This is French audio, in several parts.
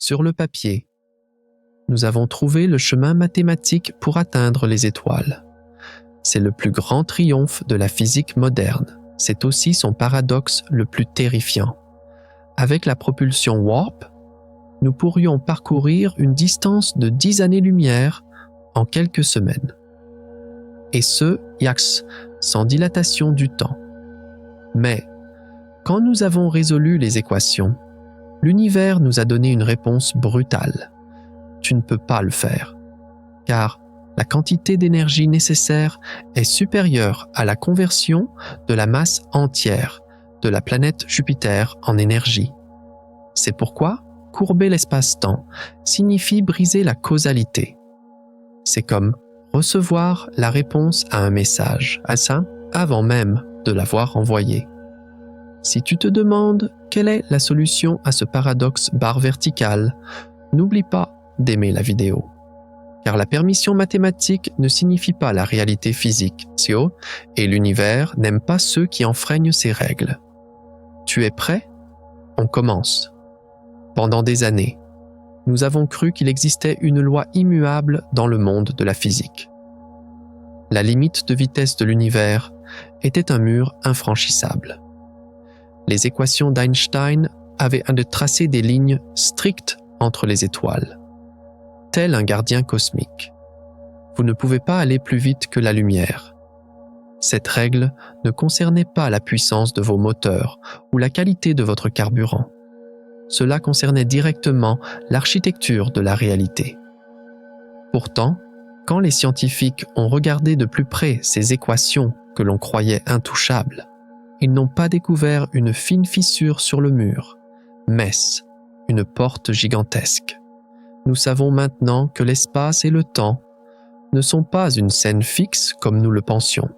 Sur le papier, nous avons trouvé le chemin mathématique pour atteindre les étoiles. C'est le plus grand triomphe de la physique moderne. C'est aussi son paradoxe le plus terrifiant. Avec la propulsion Warp, nous pourrions parcourir une distance de 10 années-lumière en quelques semaines. Et ce, yax, sans dilatation du temps. Mais, quand nous avons résolu les équations, l'univers nous a donné une réponse brutale. Tu ne peux pas le faire, car la quantité d'énergie nécessaire est supérieure à la conversion de la masse entière de la planète Jupiter en énergie. C'est pourquoi courber l'espace-temps signifie briser la causalité. C'est comme recevoir la réponse à un message, à ça, avant même de l'avoir envoyé. Si tu te demandes quelle est la solution à ce paradoxe barre verticale, n'oublie pas d'aimer la vidéo. Car la permission mathématique ne signifie pas la réalité physique, et l'univers n'aime pas ceux qui enfreignent ses règles. Tu es prêt? On commence. Pendant des années, nous avons cru qu'il existait une loi immuable dans le monde de la physique. La limite de vitesse de l'univers était un mur infranchissable. Les équations d'Einstein avaient tracé des lignes strictes entre les étoiles, tel un gardien cosmique. Vous ne pouvez pas aller plus vite que la lumière. Cette règle ne concernait pas la puissance de vos moteurs ou la qualité de votre carburant. Cela concernait directement l'architecture de la réalité. Pourtant, quand les scientifiques ont regardé de plus près ces équations que l'on croyait intouchables, ils n'ont pas découvert une fine fissure sur le mur, mais une porte gigantesque. Nous savons maintenant que l'espace et le temps ne sont pas une scène fixe comme nous le pensions,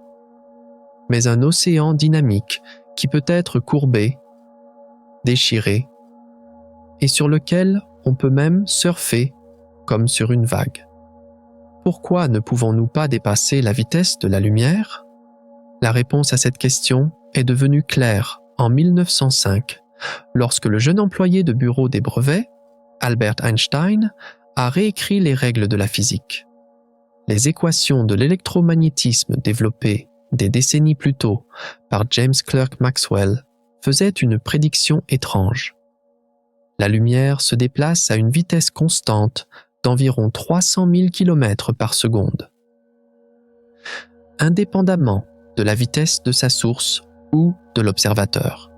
mais un océan dynamique qui peut être courbé, déchiré, et sur lequel on peut même surfer comme sur une vague. Pourquoi ne pouvons-nous pas dépasser la vitesse de la lumière? La réponse à cette question est devenue claire en 1905, lorsque le jeune employé de bureau des brevets, Albert Einstein, a réécrit les règles de la physique. Les équations de l'électromagnétisme développées des décennies plus tôt par James Clerk Maxwell faisaient une prédiction étrange. La lumière se déplace à une vitesse constante d'environ 300 000 km par seconde. Indépendamment de la vitesse de sa source ou de l'observateur.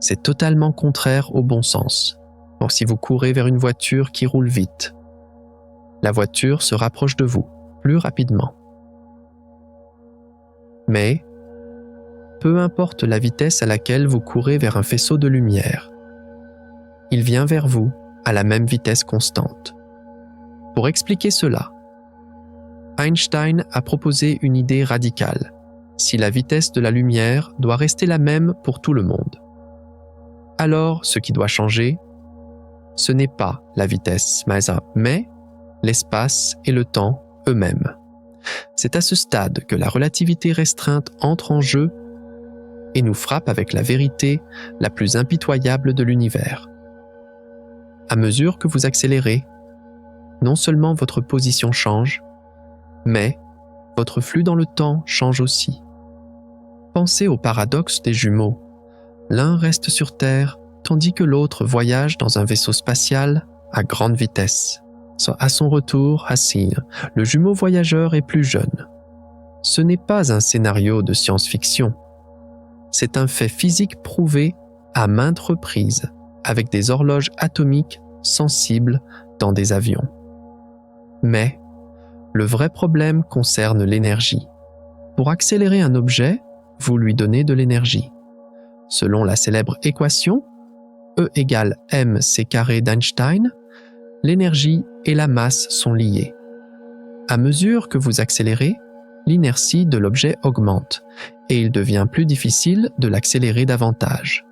C'est totalement contraire au bon sens. Donc si vous courez vers une voiture qui roule vite, la voiture se rapproche de vous plus rapidement. Mais, peu importe la vitesse à laquelle vous courez vers un faisceau de lumière, il vient vers vous à la même vitesse constante. Pour expliquer cela, Einstein a proposé une idée radicale. Si la vitesse de la lumière doit rester la même pour tout le monde, alors ce qui doit changer, ce n'est pas la vitesse, mais l'espace et le temps eux-mêmes. C'est à ce stade que la relativité restreinte entre en jeu et nous frappe avec la vérité la plus impitoyable de l'univers. À mesure que vous accélérez, non seulement votre position change, mais votre flux dans le temps change aussi. Pensez au paradoxe des jumeaux. L'un reste sur Terre, tandis que l'autre voyage dans un vaisseau spatial à grande vitesse. À son retour, le jumeau voyageur est plus jeune. Ce n'est pas un scénario de science-fiction. C'est un fait physique prouvé à maintes reprises, avec des horloges atomiques sensibles dans des avions. Mais le vrai problème concerne l'énergie. Pour accélérer un objet, vous lui donnez de l'énergie. Selon la célèbre équation E égale mc² d'Einstein, l'énergie et la masse sont liées. À mesure que vous accélérez, l'inertie de l'objet augmente et il devient plus difficile de l'accélérer davantage.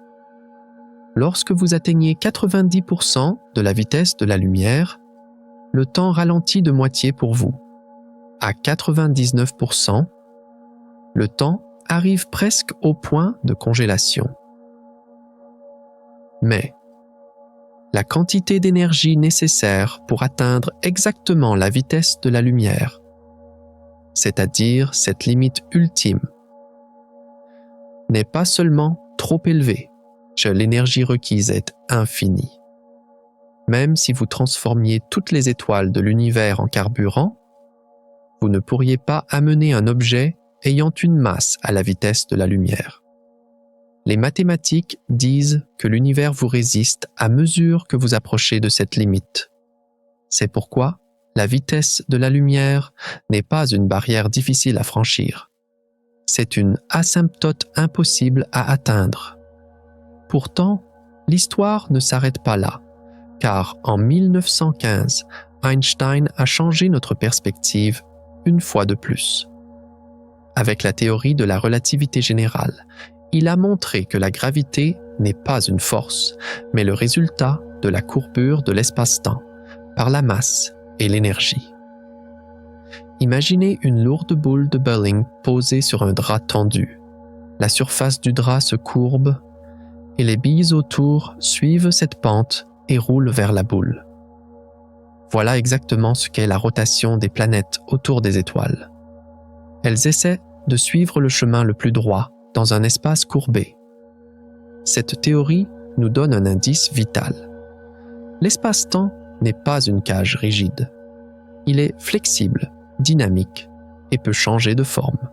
Lorsque vous atteignez 90% de la vitesse de la lumière, le temps ralentit de moitié pour vous. À 99%, le temps arrive presque au point de congélation. Mais, la quantité d'énergie nécessaire pour atteindre exactement la vitesse de la lumière, c'est-à-dire cette limite ultime, n'est pas seulement trop élevée, l'énergie requise est infinie. Même si vous transformiez toutes les étoiles de l'univers en carburant, vous ne pourriez pas amener un objet ayant une masse à la vitesse de la lumière. Les mathématiques disent que l'univers vous résiste à mesure que vous approchez de cette limite. C'est pourquoi la vitesse de la lumière n'est pas une barrière difficile à franchir. C'est une asymptote impossible à atteindre. Pourtant, l'histoire ne s'arrête pas là, car en 1915, Einstein a changé notre perspective une fois de plus. Avec la théorie de la relativité générale, il a montré que la gravité n'est pas une force, mais le résultat de la courbure de l'espace-temps par la masse et l'énergie. Imaginez une lourde boule de bowling posée sur un drap tendu. La surface du drap se courbe et les billes autour suivent cette pente et roulent vers la boule. Voilà exactement ce qu'est la rotation des planètes autour des étoiles. Elles essaient de suivre le chemin le plus droit dans un espace courbé. Cette théorie nous donne un indice vital. L'espace-temps n'est pas une cage rigide. Il est flexible, dynamique et peut changer de forme.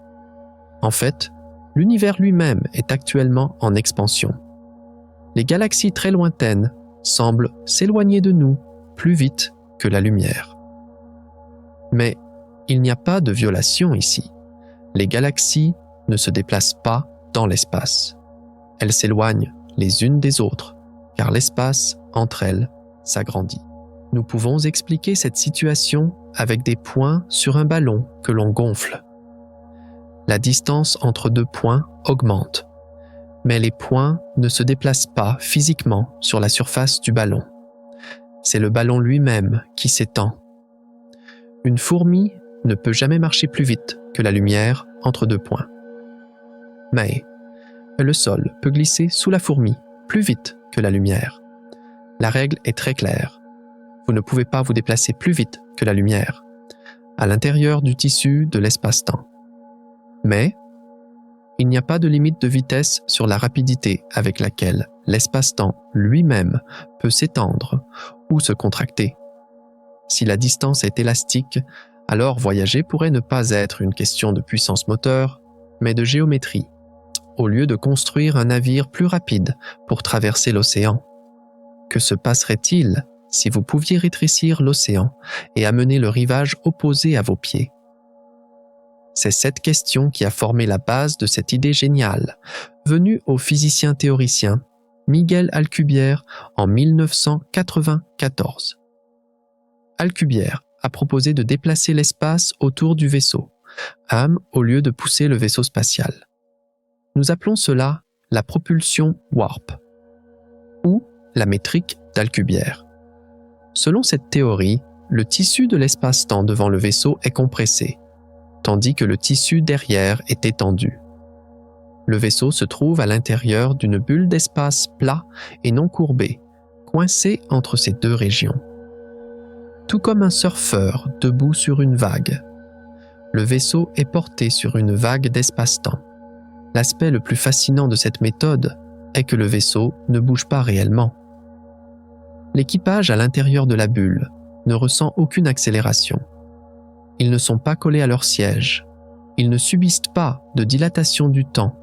En fait, l'univers lui-même est actuellement en expansion. Les galaxies très lointaines semblent s'éloigner de nous plus vite que la lumière. Mais il n'y a pas de violation ici. Les galaxies ne se déplacent pas dans l'espace. Elles s'éloignent les unes des autres, car l'espace, entre elles, s'agrandit. Nous pouvons expliquer cette situation avec des points sur un ballon que l'on gonfle. La distance entre deux points augmente, mais les points ne se déplacent pas physiquement sur la surface du ballon. C'est le ballon lui-même qui s'étend. Une fourmi ne peut jamais marcher plus vite que la lumière entre deux points. Mais le sol peut glisser sous la fourmi plus vite que la lumière. La règle est très claire. Vous ne pouvez pas vous déplacer plus vite que la lumière, à l'intérieur du tissu de l'espace-temps. Mais il n'y a pas de limite de vitesse sur la rapidité avec laquelle l'espace-temps lui-même peut s'étendre ou se contracter. Si la distance est élastique, alors voyager pourrait ne pas être une question de puissance moteur, mais de géométrie, au lieu de construire un navire plus rapide pour traverser l'océan. Que se passerait-il si vous pouviez rétrécir l'océan et amener le rivage opposé à vos pieds? C'est cette question qui a formé la base de cette idée géniale, venue au physicien théoricien Miguel Alcubierre en 1994. Alcubierre a proposé de déplacer l'espace autour du vaisseau, au lieu de pousser le vaisseau spatial. Nous appelons cela la propulsion warp, ou la métrique d'Alcubierre. Selon cette théorie, le tissu de l'espace-temps devant le vaisseau est compressé, tandis que le tissu derrière est étendu. Le vaisseau se trouve à l'intérieur d'une bulle d'espace plat et non courbé, coincée entre ces deux régions. Tout comme un surfeur debout sur une vague, le vaisseau est porté sur une vague d'espace-temps. L'aspect le plus fascinant de cette méthode est que le vaisseau ne bouge pas réellement. L'équipage à l'intérieur de la bulle ne ressent aucune accélération. Ils ne sont pas collés à leur siège. Ils ne subissent pas de dilatation du temps,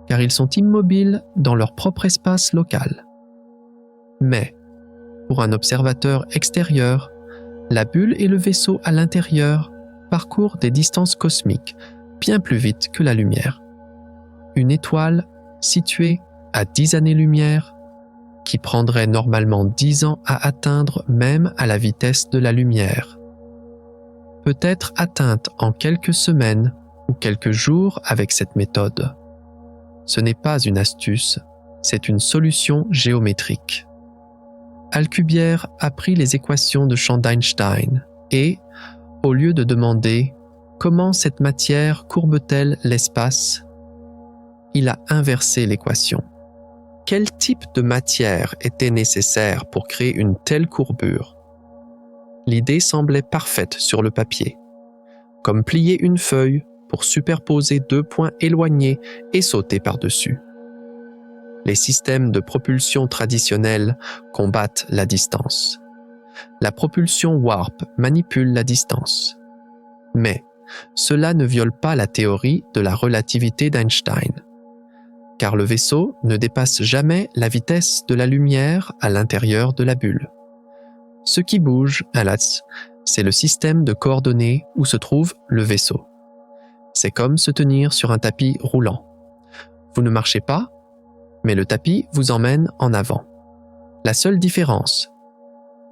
car ils sont immobiles dans leur propre espace local. Mais, pour un observateur extérieur, la bulle et le vaisseau à l'intérieur parcourent des distances cosmiques bien plus vite que la lumière. Une étoile située à 10 années-lumière, qui prendrait normalement 10 ans à atteindre même à la vitesse de la lumière, peut être atteinte en quelques semaines ou quelques jours avec cette méthode. Ce n'est pas une astuce, c'est une solution géométrique. Alcubierre a pris les équations de champ d'Einstein et, au lieu de demander « comment cette matière courbe-t-elle l'espace ?», il a inversé l'équation. quel type de matière était nécessaire pour créer une telle courbure. L'idée semblait parfaite sur le papier, comme plier une feuille pour superposer deux points éloignés et sauter par-dessus. Les systèmes de propulsion traditionnels combattent la distance. La propulsion warp manipule la distance. Mais cela ne viole pas la théorie de la relativité d'Einstein, car le vaisseau ne dépasse jamais la vitesse de la lumière à l'intérieur de la bulle. Ce qui bouge, hélas, c'est le système de coordonnées où se trouve le vaisseau. C'est comme se tenir sur un tapis roulant. Vous ne marchez pas, mais le tapis vous emmène en avant. La seule différence,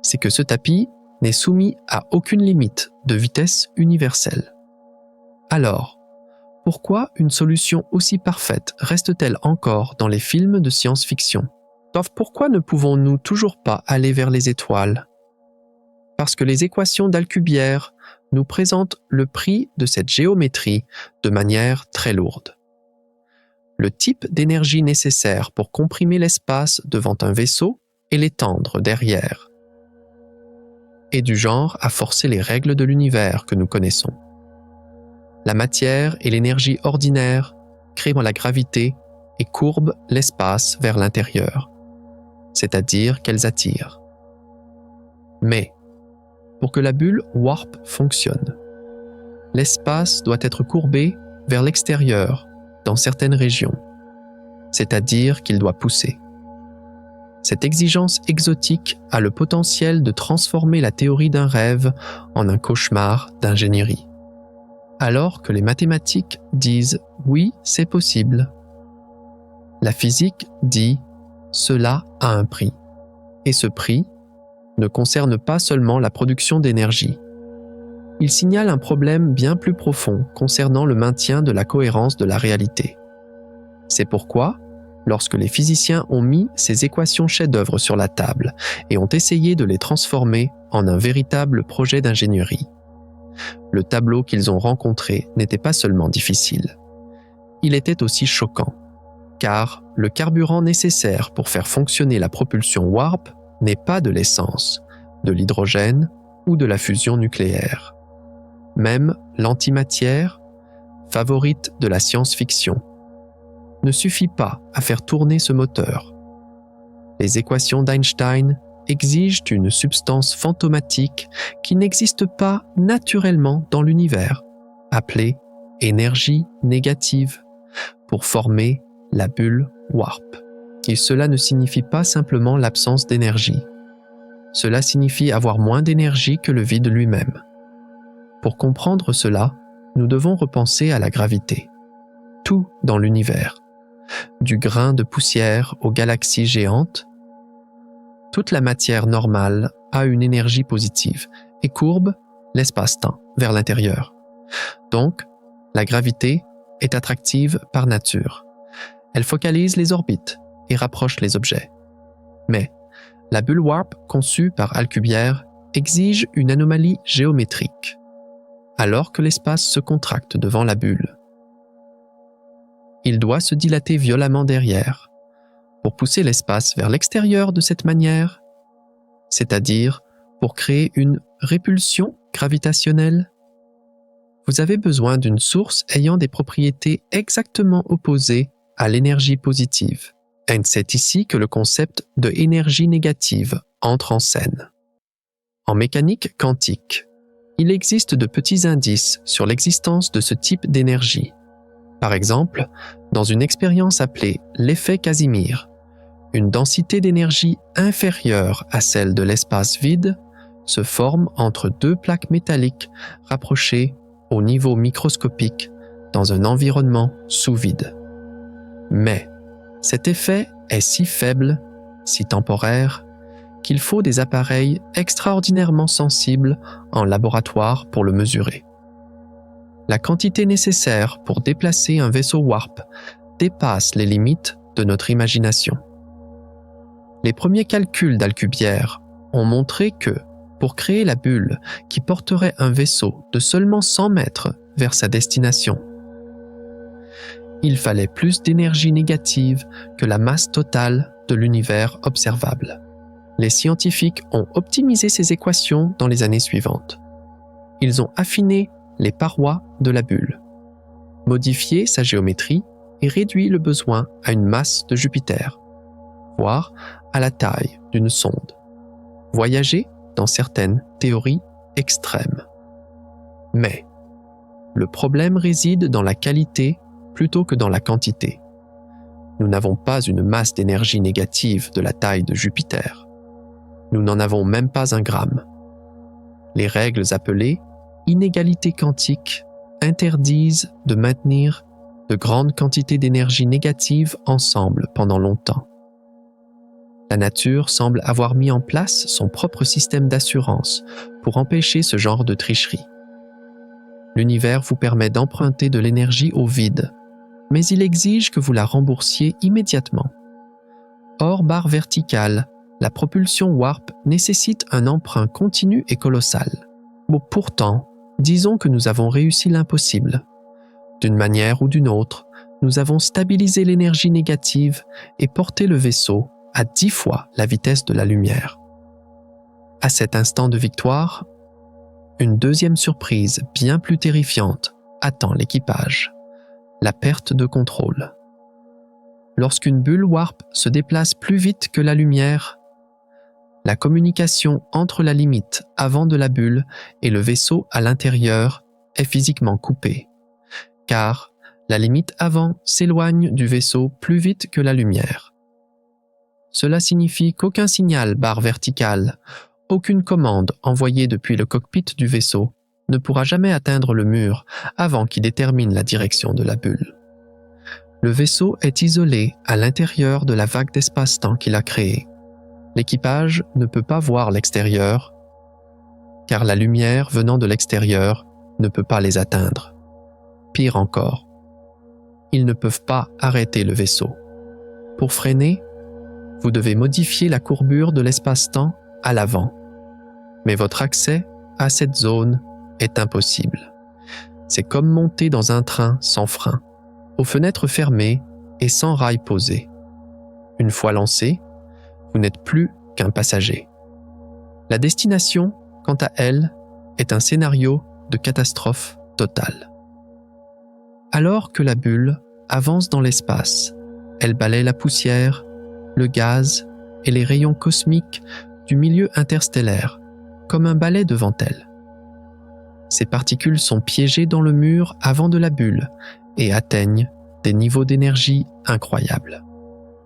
c'est que ce tapis n'est soumis à aucune limite de vitesse universelle. Alors, pourquoi une solution aussi parfaite reste-t-elle encore dans les films de science-fiction? Pourquoi ne pouvons-nous toujours pas aller vers les étoiles? Parce que les équations d'Alcubierre nous présentent le prix de cette géométrie de manière très lourde. Le type d'énergie nécessaire pour comprimer l'espace devant un vaisseau et l'étendre derrière est du genre à forcer les règles de l'univers que nous connaissons. La matière et l'énergie ordinaire créent la gravité et courbent l'espace vers l'intérieur, c'est-à-dire qu'elles attirent. Mais, pour que la bulle warp fonctionne, l'espace doit être courbé vers l'extérieur dans certaines régions, c'est-à-dire qu'il doit pousser. Cette exigence exotique a le potentiel de transformer la théorie d'un rêve en un cauchemar d'ingénierie. Alors que les mathématiques disent « oui, c'est possible », la physique dit « cela a un prix ». Et ce prix ne concerne pas seulement la production d'énergie. Il signale un problème bien plus profond concernant le maintien de la cohérence de la réalité. C'est pourquoi, lorsque les physiciens ont mis ces équations chefs-d'œuvre sur la table et ont essayé de les transformer en un véritable projet d'ingénierie, le tableau qu'ils ont rencontré n'était pas seulement difficile. Il était aussi choquant, car le carburant nécessaire pour faire fonctionner la propulsion warp n'est pas de l'essence, de l'hydrogène ou de la fusion nucléaire. Même l'antimatière, favorite de la science-fiction, ne suffit pas à faire tourner ce moteur. Les équations d'Einstein exigent une substance fantomatique qui n'existe pas naturellement dans l'univers, appelée énergie négative, pour former la bulle warp. Et cela ne signifie pas simplement l'absence d'énergie. Cela signifie avoir moins d'énergie que le vide lui-même. Pour comprendre cela, nous devons repenser à la gravité. Tout dans l'univers, du grain de poussière aux galaxies géantes, toute la matière normale a une énergie positive et courbe l'espace-temps vers l'intérieur. Donc, la gravité est attractive par nature. Elle focalise les orbites et rapproche les objets. Mais la bulle warp conçue par Alcubierre exige une anomalie géométrique, alors que l'espace se contracte devant la bulle. Il doit se dilater violemment derrière, pour pousser l'espace vers l'extérieur de cette manière, c'est-à-dire pour créer une répulsion gravitationnelle. Vous avez besoin d'une source ayant des propriétés exactement opposées à l'énergie positive. Et c'est ici que le concept de énergie négative entre en scène. En mécanique quantique, il existe de petits indices sur l'existence de ce type d'énergie. Par exemple, dans une expérience appelée l'effet Casimir, une densité d'énergie inférieure à celle de l'espace vide se forme entre deux plaques métalliques rapprochées au niveau microscopique dans un environnement sous vide. Mais cet effet est si faible, si temporaire, qu'il faut des appareils extraordinairement sensibles en laboratoire pour le mesurer. La quantité nécessaire pour déplacer un vaisseau warp dépasse les limites de notre imagination. Les premiers calculs d'Alcubierre ont montré que, pour créer la bulle qui porterait un vaisseau de seulement 100 mètres vers sa destination, il fallait plus d'énergie négative que la masse totale de l'univers observable. Les scientifiques ont optimisé ces équations dans les années suivantes. Ils ont affiné les parois de la bulle, modifié sa géométrie et réduit le besoin à une masse de Jupiter, voire à la taille d'une sonde. Voyager dans certaines théories extrêmes. Mais le problème réside dans la qualité plutôt que dans la quantité. Nous n'avons pas une masse d'énergie négative de la taille de Jupiter. Nous n'en avons même pas un gramme. Les règles appelées inégalités quantiques interdisent de maintenir de grandes quantités d'énergie négative ensemble pendant longtemps. La nature semble avoir mis en place son propre système d'assurance pour empêcher ce genre de tricherie. L'univers vous permet d'emprunter de l'énergie au vide, mais il exige que vous la remboursiez immédiatement. Hors barre verticale, la propulsion warp nécessite un emprunt continu et colossal. Bon, pourtant, disons que nous avons réussi l'impossible. D'une manière ou d'une autre, nous avons stabilisé l'énergie négative et porté le vaisseau à 10 fois la vitesse de la lumière. À cet instant de victoire, une deuxième surprise bien plus terrifiante attend l'équipage, la perte de contrôle. Lorsqu'une bulle warp se déplace plus vite que la lumière, la communication entre la limite avant de la bulle et le vaisseau à l'intérieur est physiquement coupée, car la limite avant s'éloigne du vaisseau plus vite que la lumière. Cela signifie qu'aucun signal barre verticale, aucune commande envoyée depuis le cockpit du vaisseau ne pourra jamais atteindre le mur avant qu'il détermine la direction de la bulle. Le vaisseau est isolé à l'intérieur de la vague d'espace-temps qu'il a créée. L'équipage ne peut pas voir l'extérieur, car la lumière venant de l'extérieur ne peut pas les atteindre. Pire encore, ils ne peuvent pas arrêter le vaisseau. Pour freiner, vous devez modifier la courbure de l'espace-temps à l'avant. Mais votre accès à cette zone est impossible. C'est comme monter dans un train sans frein, aux fenêtres fermées et sans rails posés. Une fois lancé, vous n'êtes plus qu'un passager. La destination, quant à elle, est un scénario de catastrophe totale. Alors que la bulle avance dans l'espace, elle balaie la poussière, le gaz et les rayons cosmiques du milieu interstellaire, comme un balai devant elle. Ces particules sont piégées dans le mur avant de la bulle et atteignent des niveaux d'énergie incroyables.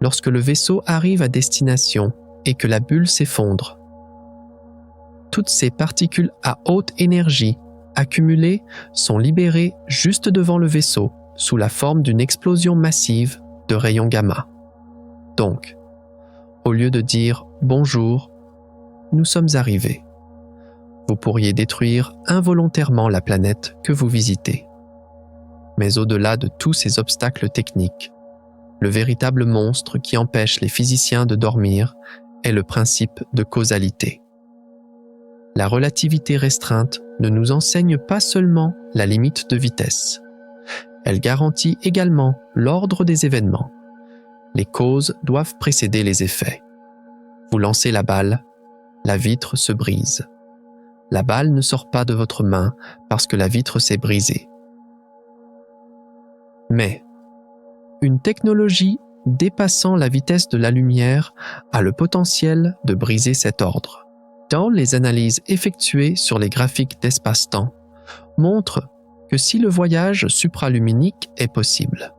Lorsque le vaisseau arrive à destination et que la bulle s'effondre, toutes ces particules à haute énergie accumulées sont libérées juste devant le vaisseau sous la forme d'une explosion massive de rayons gamma. Donc, au lieu de dire « bonjour », nous sommes arrivés. Vous pourriez détruire involontairement la planète que vous visitez. Mais au-delà de tous ces obstacles techniques, le véritable monstre qui empêche les physiciens de dormir est le principe de causalité. La relativité restreinte ne nous enseigne pas seulement la limite de vitesse. Elle garantit également l'ordre des événements. Les causes doivent précéder les effets. Vous lancez la balle, la vitre se brise. La balle ne sort pas de votre main parce que la vitre s'est brisée. Mais une technologie dépassant la vitesse de la lumière a le potentiel de briser cet ordre. Dans les analyses effectuées sur les graphiques d'espace-temps, montrent que si le voyage supraluminique est possible,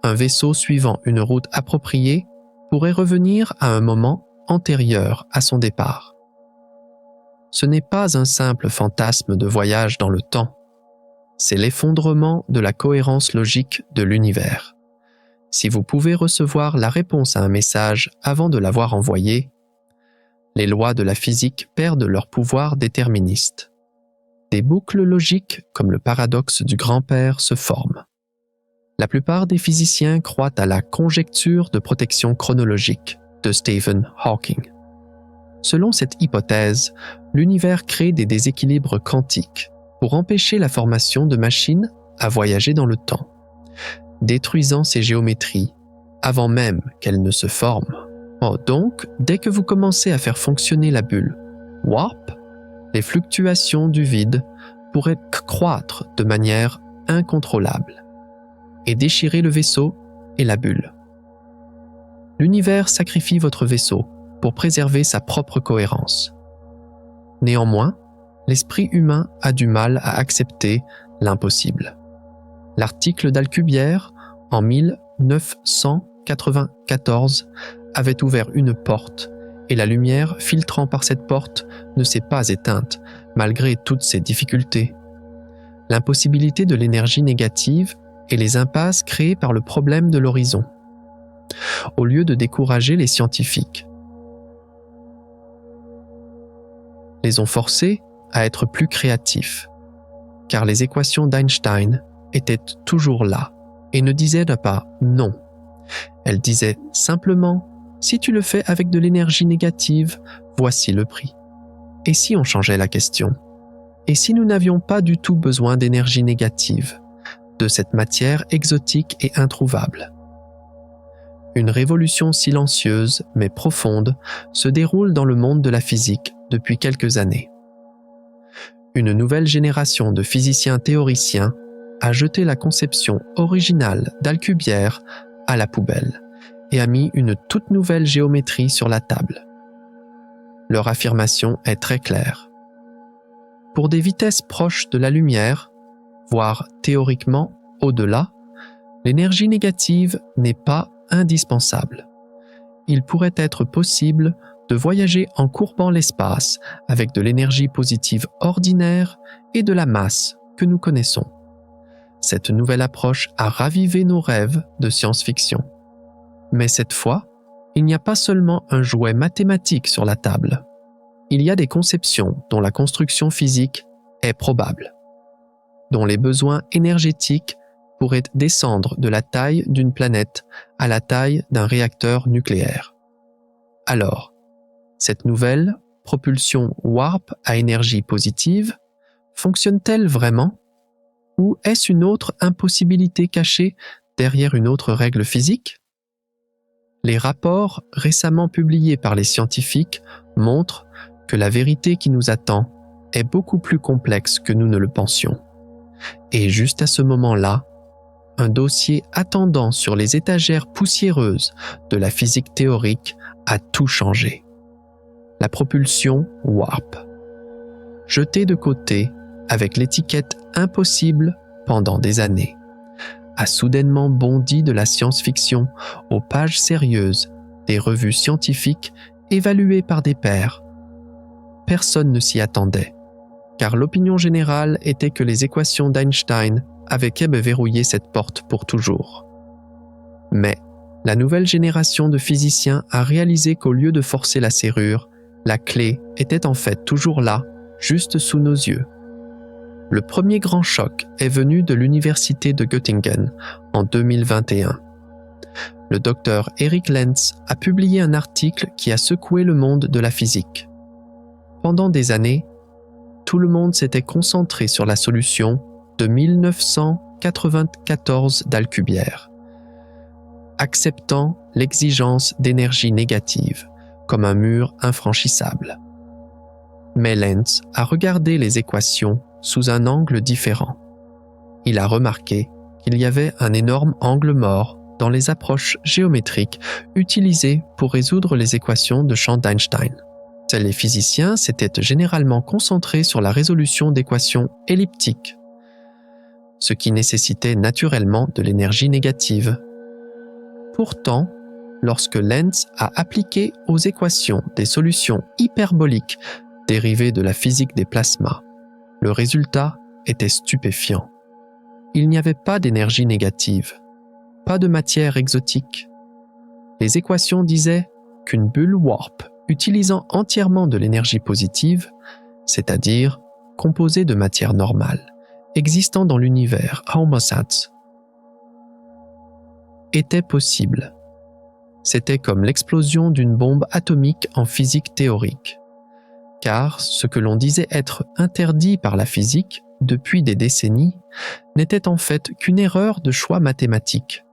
un vaisseau suivant une route appropriée pourrait revenir à un moment antérieur à son départ. Ce n'est pas un simple fantasme de voyage dans le temps, c'est l'effondrement de la cohérence logique de l'univers. Si vous pouvez recevoir la réponse à un message avant de l'avoir envoyé, les lois de la physique perdent leur pouvoir déterministe. Des boucles logiques comme le paradoxe du grand-père se forment. La plupart des physiciens croient à la conjecture de protection chronologique de Stephen Hawking. Selon cette hypothèse, l'univers crée des déséquilibres quantiques pour empêcher la formation de machines à voyager dans le temps. détruisant ces géométries avant même qu'elles ne se forment. Donc, dès que vous commencez à faire fonctionner la bulle warp, les fluctuations du vide pourraient croître de manière incontrôlable et déchirer le vaisseau et la bulle. L'univers sacrifie votre vaisseau pour préserver sa propre cohérence. Néanmoins, l'esprit humain a du mal à accepter l'impossible. L'article d'Alcubierre, en 1994, avait ouvert une porte et la lumière filtrant par cette porte ne s'est pas éteinte malgré toutes ces difficultés. L'impossibilité de l'énergie négative et les impasses créées par le problème de l'horizon. Au lieu de décourager les scientifiques, les ont forcés à être plus créatifs, car les équations d'Einstein étaient toujours là et ne disaient pas non. Elles disaient simplement « Si tu le fais avec de l'énergie négative, voici le prix. » Et si on changeait la question? Et si nous n'avions pas du tout besoin d'énergie négative, de cette matière exotique et introuvable? Une révolution silencieuse mais profonde se déroule dans le monde de la physique depuis quelques années. Une nouvelle génération de physiciens théoriciens a jeté la conception originale d'Alcubierre à la poubelle et a mis une toute nouvelle géométrie sur la table. Leur affirmation est très claire. Pour des vitesses proches de la lumière, voire théoriquement au-delà, l'énergie négative n'est pas indispensable. Il pourrait être possible de voyager en courbant l'espace avec de l'énergie positive ordinaire et de la masse que nous connaissons. Cette nouvelle approche a ravivé nos rêves de science-fiction. Mais cette fois, il n'y a pas seulement un jouet mathématique sur la table. Il y a des conceptions dont la construction physique est probable, dont les besoins énergétiques pourraient descendre de la taille d'une planète à la taille d'un réacteur nucléaire. Alors, cette nouvelle propulsion warp à énergie positive fonctionne-t-elle vraiment? Ou est-ce une autre impossibilité cachée derrière une autre règle physique? Les rapports récemment publiés par les scientifiques montrent que la vérité qui nous attend est beaucoup plus complexe que nous ne le pensions. Et juste à ce moment-là, un dossier attendant sur les étagères poussiéreuses de la physique théorique a tout changé. La propulsion warp. Jetée de côté avec l'étiquette impossible pendant des années, a soudainement bondi de la science-fiction aux pages sérieuses des revues scientifiques évaluées par des pairs. Personne ne s'y attendait, car l'opinion générale était que les équations d'Einstein avaient verrouillé cette porte pour toujours. Mais la nouvelle génération de physiciens a réalisé qu'au lieu de forcer la serrure, la clé était en fait toujours là, juste sous nos yeux. Le premier grand choc est venu de l'université de Göttingen en 2021. Le docteur Eric Lentz a publié un article qui a secoué le monde de la physique. Pendant des années, tout le monde s'était concentré sur la solution de 1994 d'Alcubierre, acceptant l'exigence d'énergie négative comme un mur infranchissable. Mais Lentz a regardé les équations sous un angle différent. Il a remarqué qu'il y avait un énorme angle mort dans les approches géométriques utilisées pour résoudre les équations de champ d'Einstein. Les physiciens s'étaient généralement concentrés sur la résolution d'équations elliptiques, ce qui nécessitait naturellement de l'énergie négative. Pourtant, lorsque Lentz a appliqué aux équations des solutions hyperboliques dérivées de la physique des plasmas, le résultat était stupéfiant. Il n'y avait pas d'énergie négative, pas de matière exotique. Les équations disaient qu'une bulle warp utilisant entièrement de l'énergie positive, c'est-à-dire composée de matière normale, existant dans l'univers Haumosats, était possible. C'était comme l'explosion d'une bombe atomique en physique théorique. Car ce que l'on disait être interdit par la physique depuis des décennies, n'était en fait qu'une erreur de choix mathématique.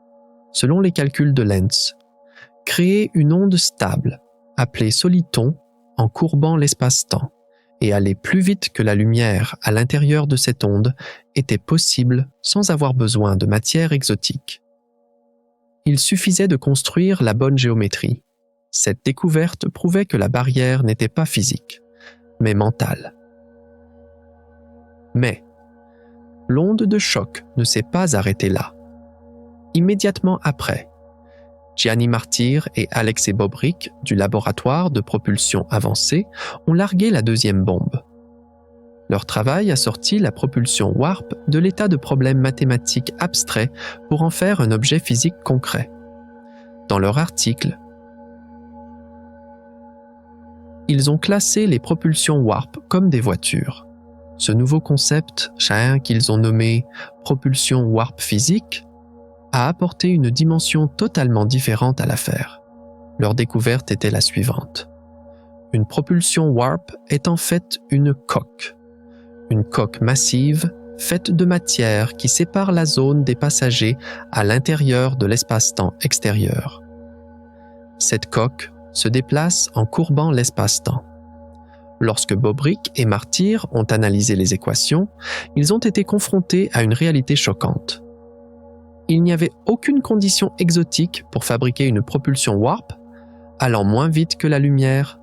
Selon les calculs de Lenz, créer une onde stable, appelée soliton, en courbant l'espace-temps, et aller plus vite que la lumière à l'intérieur de cette onde était possible sans avoir besoin de matière exotique. Il suffisait de construire la bonne géométrie. Cette découverte prouvait que la barrière n'était pas physique, mais mentale. Mais l'onde de choc ne s'est pas arrêtée là. Immédiatement après, Gianni Martir et Alexei Bobrik du laboratoire de propulsion avancée ont largué la deuxième bombe. Leur travail a sorti la propulsion warp de l'état de problème mathématique abstrait pour en faire un objet physique concret. Dans leur article, ils ont classé les propulsions warp comme des voitures. Ce nouveau concept, qu'ils ont nommé propulsion warp physique, a apporté une dimension totalement différente à l'affaire. Leur découverte était la suivante. Une propulsion warp est en fait une coque massive faite de matière qui sépare la zone des passagers à l'intérieur de l'espace-temps extérieur. Cette coque se déplace en courbant l'espace-temps. Lorsque Bobrik et Martir ont analysé les équations, ils ont été confrontés à une réalité choquante. Il n'y avait aucune condition exotique pour fabriquer une propulsion warp allant moins vite que la lumière,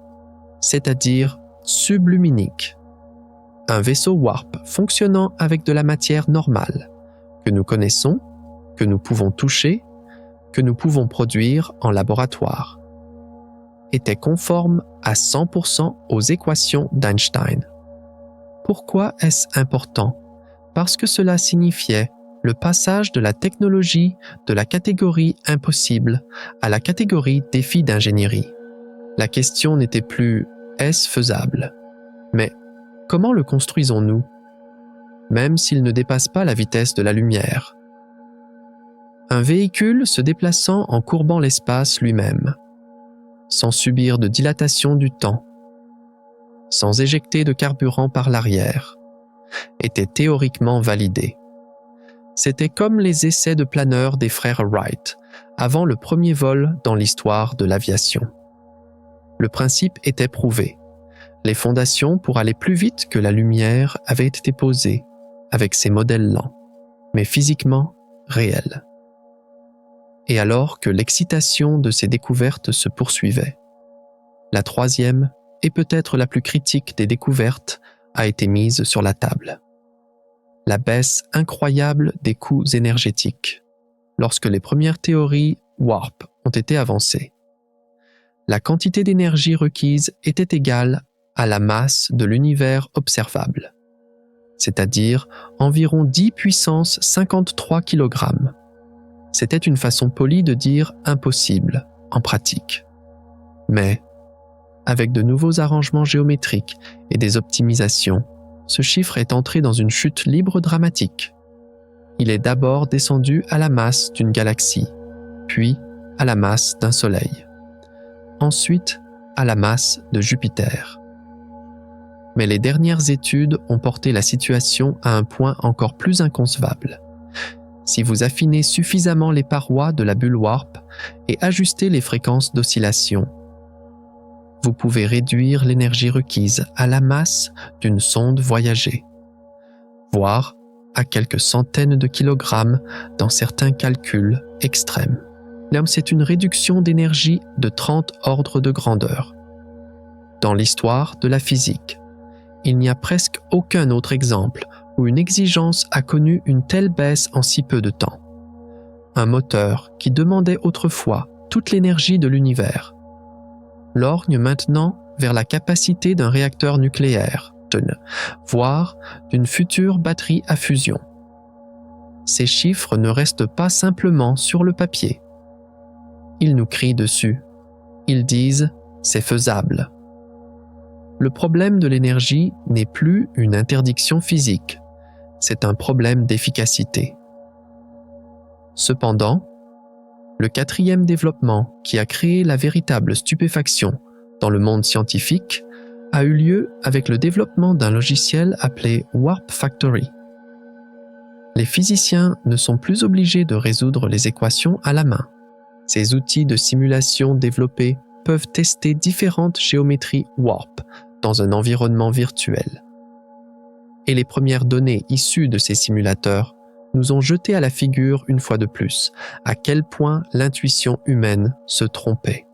c'est-à-dire subluminique. Un vaisseau warp fonctionnant avec de la matière normale, que nous connaissons, que nous pouvons toucher, que nous pouvons produire en laboratoire, était conforme à 100% aux équations d'Einstein. Pourquoi est-ce important? Parce que cela signifiait le passage de la technologie de la catégorie impossible à la catégorie défi d'ingénierie. La question n'était plus « est-ce faisable ?» mais « comment le construisons-nous ?» même s'il ne dépasse pas la vitesse de la lumière. Un véhicule se déplaçant en courbant l'espace lui-même, sans subir de dilatation du temps, sans éjecter de carburant par l'arrière, était théoriquement validé. C'était comme les essais de planeurs des frères Wright, avant le premier vol dans l'histoire de l'aviation. Le principe était prouvé. Les fondations pour aller plus vite que la lumière avaient été posées, avec ces modèles lents, mais physiquement réels. Et alors que l'excitation de ces découvertes se poursuivait, la troisième, et peut-être la plus critique des découvertes, a été mise sur la table. La baisse incroyable des coûts énergétiques, lorsque les premières théories warp ont été avancées. La quantité d'énergie requise était égale à la masse de l'univers observable, c'est-à-dire environ 10 puissance 53 kg. C'était une façon polie de dire impossible en pratique. Mais, avec de nouveaux arrangements géométriques et des optimisations, ce chiffre est entré dans une chute libre dramatique. Il est d'abord descendu à la masse d'une galaxie, puis à la masse d'un soleil, ensuite à la masse de Jupiter. Mais les dernières études ont porté la situation à un point encore plus inconcevable. Si vous affinez suffisamment les parois de la bulle warp et ajustez les fréquences d'oscillation, vous pouvez réduire l'énergie requise à la masse d'une sonde voyagée, voire à quelques centaines de kilogrammes dans certains calculs extrêmes. C'est une réduction d'énergie de 30 ordres de grandeur. Dans l'histoire de la physique, il n'y a presque aucun autre exemple où une exigence a connu une telle baisse en si peu de temps. Un moteur qui demandait autrefois toute l'énergie de l'univers lorgne maintenant vers la capacité d'un réacteur nucléaire, voire d'une future batterie à fusion. Ces chiffres ne restent pas simplement sur le papier. Ils nous crient dessus. Ils disent « c'est faisable ». Le problème de l'énergie n'est plus une interdiction physique, c'est un problème d'efficacité. Cependant, le quatrième développement qui a créé la véritable stupéfaction dans le monde scientifique a eu lieu avec le développement d'un logiciel appelé Warp Factory. Les physiciens ne sont plus obligés de résoudre les équations à la main. Ces outils de simulation développés peuvent tester différentes géométries Warp dans un environnement virtuel. Et les premières données issues de ces simulateurs nous ont jeté à la figure une fois de plus à quel point l'intuition humaine se trompait.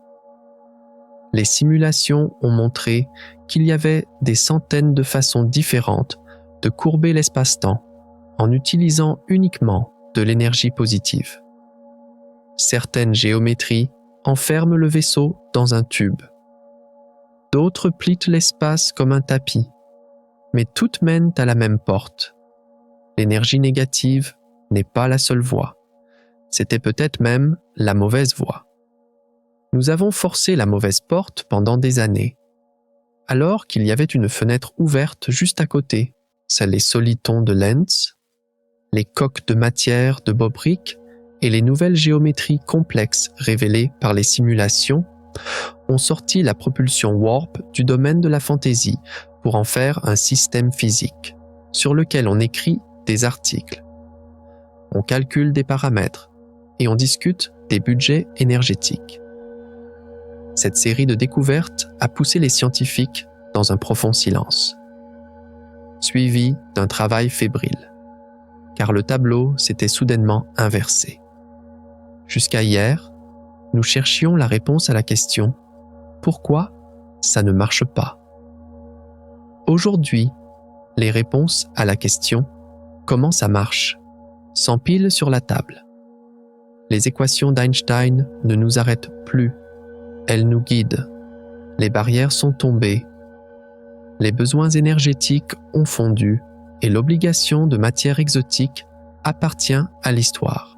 Les simulations ont montré qu'il y avait des centaines de façons différentes de courber l'espace-temps en utilisant uniquement de l'énergie positive. Certaines géométries enferment le vaisseau dans un tube. D'autres plient l'espace comme un tapis, mais toutes mènent à la même porte. L'énergie négative n'est pas la seule voie. C'était peut-être même la mauvaise voie. Nous avons forcé la mauvaise porte pendant des années, alors qu'il y avait une fenêtre ouverte juste à côté, celle des solitons de Lentz, les coques de matière de Bobrick et les nouvelles géométries complexes révélées par les simulations ont sorti la propulsion Warp du domaine de la fantaisie pour en faire un système physique, sur lequel on écrit des articles. On calcule des paramètres et on discute des budgets énergétiques. Cette série de découvertes a poussé les scientifiques dans un profond silence, suivi d'un travail fébrile, car le tableau s'était soudainement inversé. Jusqu'à hier, nous cherchions la réponse à la question « Pourquoi ça ne marche pas ?» Aujourd'hui, les réponses à la question « Comment ça marche ?» s'empilent sur la table. Les équations d'Einstein ne nous arrêtent plus, elles nous guident. Les barrières sont tombées, les besoins énergétiques ont fondu et l'obligation de matière exotique appartient à l'histoire.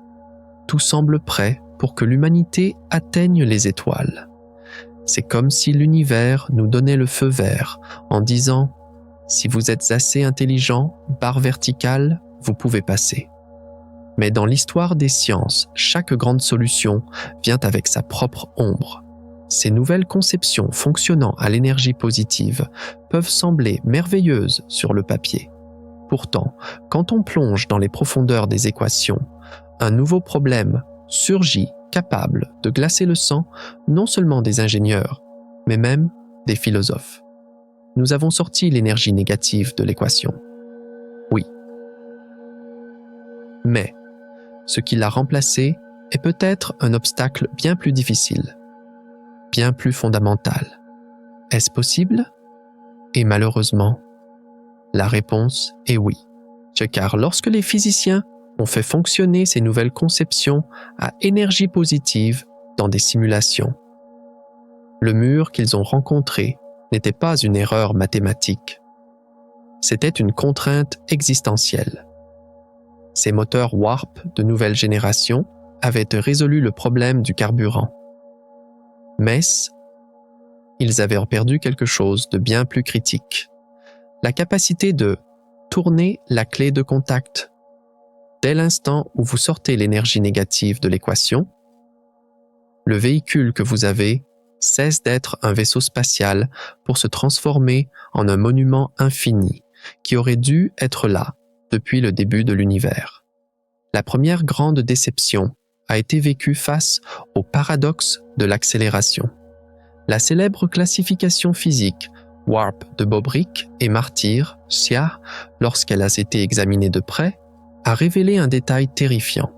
Tout semble prêt pour que l'humanité atteigne les étoiles. C'est comme si l'univers nous donnait le feu vert en disant « Si vous êtes assez intelligent, barre verticale, vous pouvez passer ». Mais dans l'histoire des sciences, chaque grande solution vient avec sa propre ombre. Ces nouvelles conceptions fonctionnant à l'énergie positive peuvent sembler merveilleuses sur le papier. Pourtant, quand on plonge dans les profondeurs des équations, un nouveau problème surgit capable de glacer le sang non seulement des ingénieurs, mais même des philosophes. Nous avons sorti l'énergie négative de l'équation. Oui. Mais ce qui l'a remplacée est peut-être un obstacle bien plus difficile, bien plus fondamental. Est-ce possible? Et malheureusement, la réponse est oui. Car lorsque les physiciens ont fait fonctionner ces nouvelles conceptions à énergie positive dans des simulations, le mur qu'ils ont rencontré n'était pas une erreur mathématique. C'était une contrainte existentielle. Ces moteurs Warp de nouvelle génération avaient résolu le problème du carburant. Mais ils avaient perdu quelque chose de bien plus critique. La capacité de tourner la clé de contact. Dès l'instant où vous sortez l'énergie négative de l'équation, le véhicule que vous avez cesse d'être un vaisseau spatial pour se transformer en un monument infini qui aurait dû être là depuis le début de l'univers. La première grande déception a été vécue face au paradoxe de l'accélération. La célèbre classification physique Warp de Bobrick et Martyr, SIA, lorsqu'elle a été examinée de près, a révélé un détail terrifiant.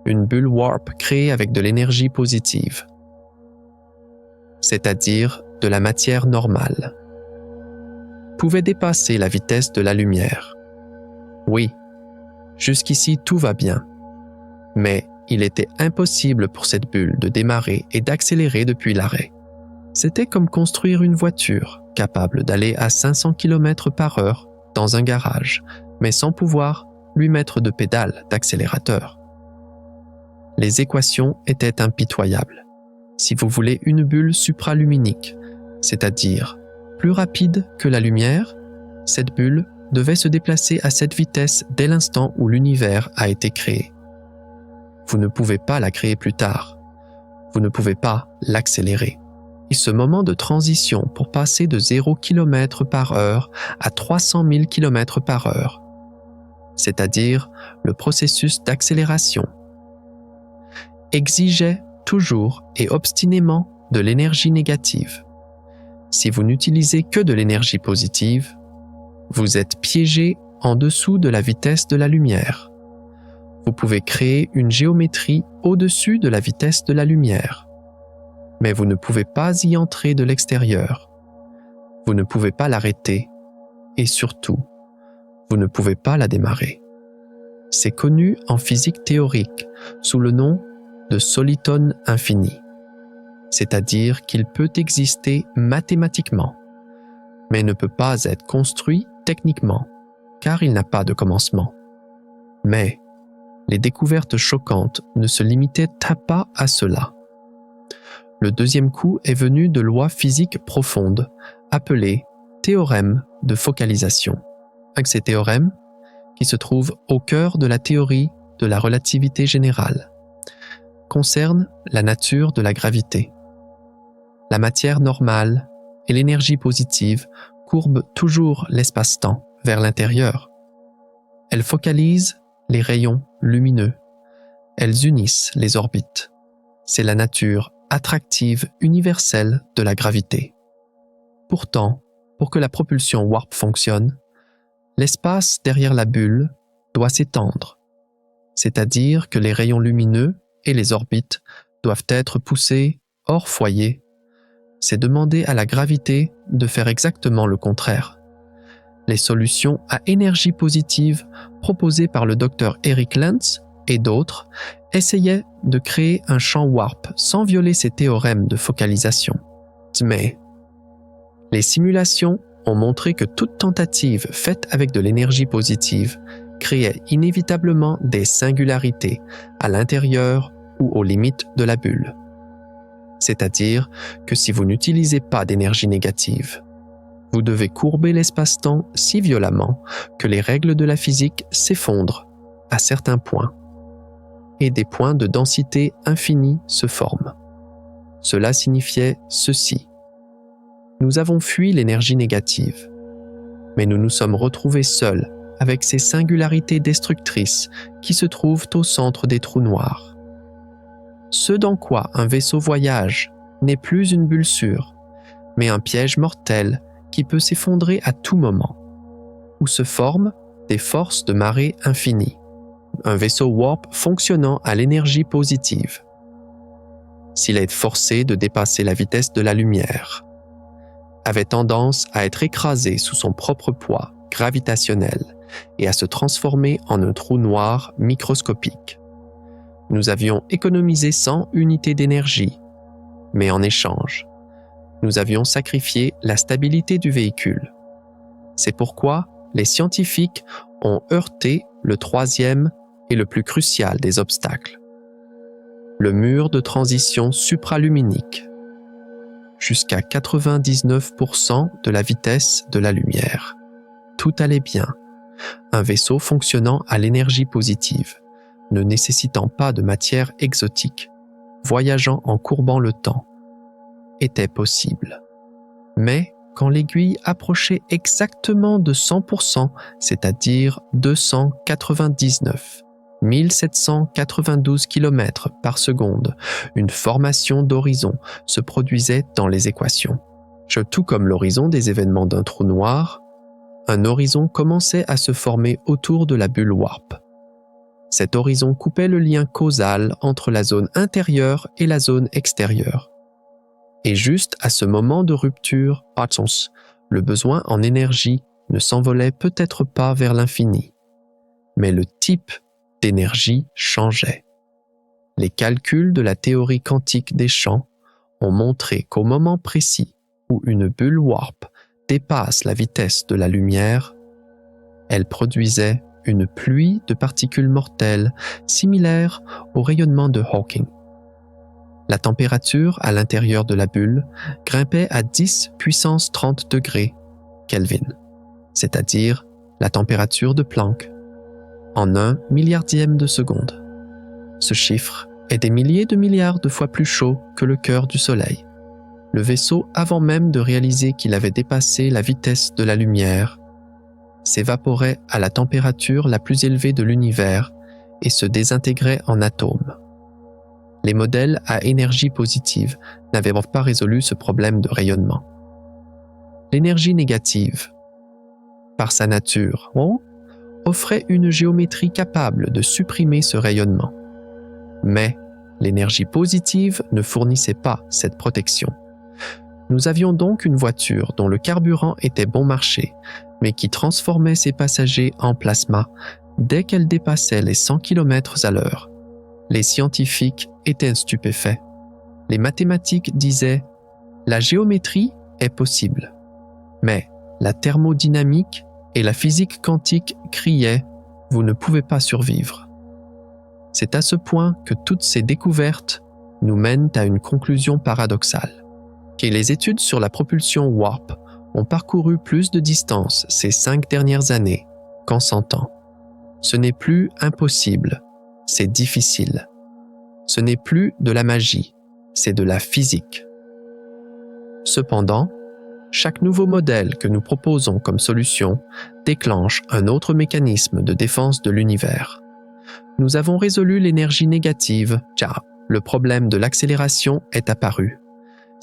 Une bulle Warp créée avec de l'énergie positive, c'est-à-dire de la matière normale, pouvait dépasser la vitesse de la lumière. Oui, jusqu'ici tout va bien, mais il était impossible pour cette bulle de démarrer et d'accélérer depuis l'arrêt. C'était comme construire une voiture capable d'aller à 500 km/h dans un garage, mais sans pouvoir lui mettre de pédale d'accélérateur. Les équations étaient impitoyables. Si vous voulez une bulle supraluminique, c'est-à-dire plus rapide que la lumière, cette bulle devait se déplacer à cette vitesse dès l'instant où l'univers a été créé. Vous ne pouvez pas la créer plus tard. Vous ne pouvez pas l'accélérer. Et ce moment de transition pour passer de 0 km/h à 300 000 km/h, c'est-à-dire le processus d'accélération, exigeait toujours et obstinément de l'énergie négative. Si vous n'utilisez que de l'énergie positive, vous êtes piégé en dessous de la vitesse de la lumière. Vous pouvez créer une géométrie au-dessus de la vitesse de la lumière, mais vous ne pouvez pas y entrer de l'extérieur. Vous ne pouvez pas l'arrêter et surtout, vous ne pouvez pas la démarrer. C'est connu en physique théorique sous le nom de soliton infini, c'est-à-dire qu'il peut exister mathématiquement, mais ne peut pas être construit techniquement, car il n'a pas de commencement. Mais les découvertes choquantes ne se limitaient pas à cela. Le deuxième coup est venu de lois physiques profondes, appelées théorèmes de focalisation. Un de ces théorèmes, qui se trouve au cœur de la théorie de la relativité générale, concerne la nature de la gravité. La matière normale et l'énergie positive courbent toujours l'espace-temps vers l'intérieur. Elles focalisent les rayons lumineux. Elles unissent les orbites. C'est la nature attractive universelle de la gravité. Pourtant, pour que la propulsion warp fonctionne, l'espace derrière la bulle doit s'étendre, c'est-à-dire que les rayons lumineux et les orbites doivent être poussés hors foyer. C'est demander à la gravité de faire exactement le contraire. Les solutions à énergie positive proposées par le docteur Eric Lentz et d'autres essayaient de créer un champ warp sans violer ces théorèmes de focalisation. Mais les simulations ont montré que toute tentative faite avec de l'énergie positive créait inévitablement des singularités à l'intérieur ou aux limites de la bulle. C'est-à-dire que si vous n'utilisez pas d'énergie négative, vous devez courber l'espace-temps si violemment que les règles de la physique s'effondrent à certains points et des points de densité infinie se forment. Cela signifiait ceci. Nous avons fui l'énergie négative, mais nous nous sommes retrouvés seuls avec ces singularités destructrices qui se trouvent au centre des trous noirs. Ce dans quoi un vaisseau voyage n'est plus une bulle sûre, mais un piège mortel qui peut s'effondrer à tout moment, où se forment des forces de marée infinies, un vaisseau warp fonctionnant à l'énergie positive. S'il est forcé de dépasser la vitesse de la lumière, avait tendance à être écrasé sous son propre poids gravitationnel et à se transformer en un trou noir microscopique. Nous avions économisé 100 unités d'énergie, mais en échange, nous avions sacrifié la stabilité du véhicule. C'est pourquoi les scientifiques ont heurté le troisième et le plus crucial des obstacles, le mur de transition supraluminique, jusqu'à 99% de la vitesse de la lumière. Tout allait bien. Un vaisseau fonctionnant à l'énergie positive, ne nécessitant pas de matière exotique, voyageant en courbant le temps, était possible. Mais quand l'aiguille approchait exactement de 100%, c'est-à-dire 299 1792 km par seconde, une formation d'horizon se produisait dans les équations. Tout comme l'horizon des événements d'un trou noir, un horizon commençait à se former autour de la bulle warp. Cet horizon coupait le lien causal entre la zone intérieure et la zone extérieure. Et juste à ce moment de rupture, le besoin en énergie ne s'envolait peut-être pas vers l'infini, mais le type d'énergie changeait. Les calculs de la théorie quantique des champs ont montré qu'au moment précis où une bulle warp dépasse la vitesse de la lumière, elle produisait une pluie de particules mortelles similaire au rayonnement de Hawking. La température à l'intérieur de la bulle grimpait à 10 puissance 30 degrés Kelvin, c'est-à-dire la température de Planck, en 1 milliardième de seconde. Ce chiffre est des milliers de milliards de fois plus chaud que le cœur du Soleil. Le vaisseau, avant même de réaliser qu'il avait dépassé la vitesse de la lumière, s'évaporait à la température la plus élevée de l'univers et se désintégrait en atomes. Les modèles à énergie positive n'avaient pas résolu ce problème de rayonnement. L'énergie négative, par sa nature, offrait une géométrie capable de supprimer ce rayonnement. Mais l'énergie positive ne fournissait pas cette protection. Nous avions donc une voiture dont le carburant était bon marché, mais qui transformait ses passagers en plasma dès qu'elle dépassait les 100 km/h. Les scientifiques étaient stupéfaits. Les mathématiques disaient « La géométrie est possible ». Mais la thermodynamique et la physique quantique criaient « Vous ne pouvez pas survivre ». C'est à ce point que toutes ces découvertes nous mènent à une conclusion paradoxale. Et les études sur la propulsion warp ont parcouru plus de distance ces 5 dernières années qu'en 100 ans. Ce n'est plus impossible, c'est difficile. Ce n'est plus de la magie, c'est de la physique. Cependant, chaque nouveau modèle que nous proposons comme solution déclenche un autre mécanisme de défense de l'univers. Nous avons résolu l'énergie négative, car le problème de l'accélération est apparu.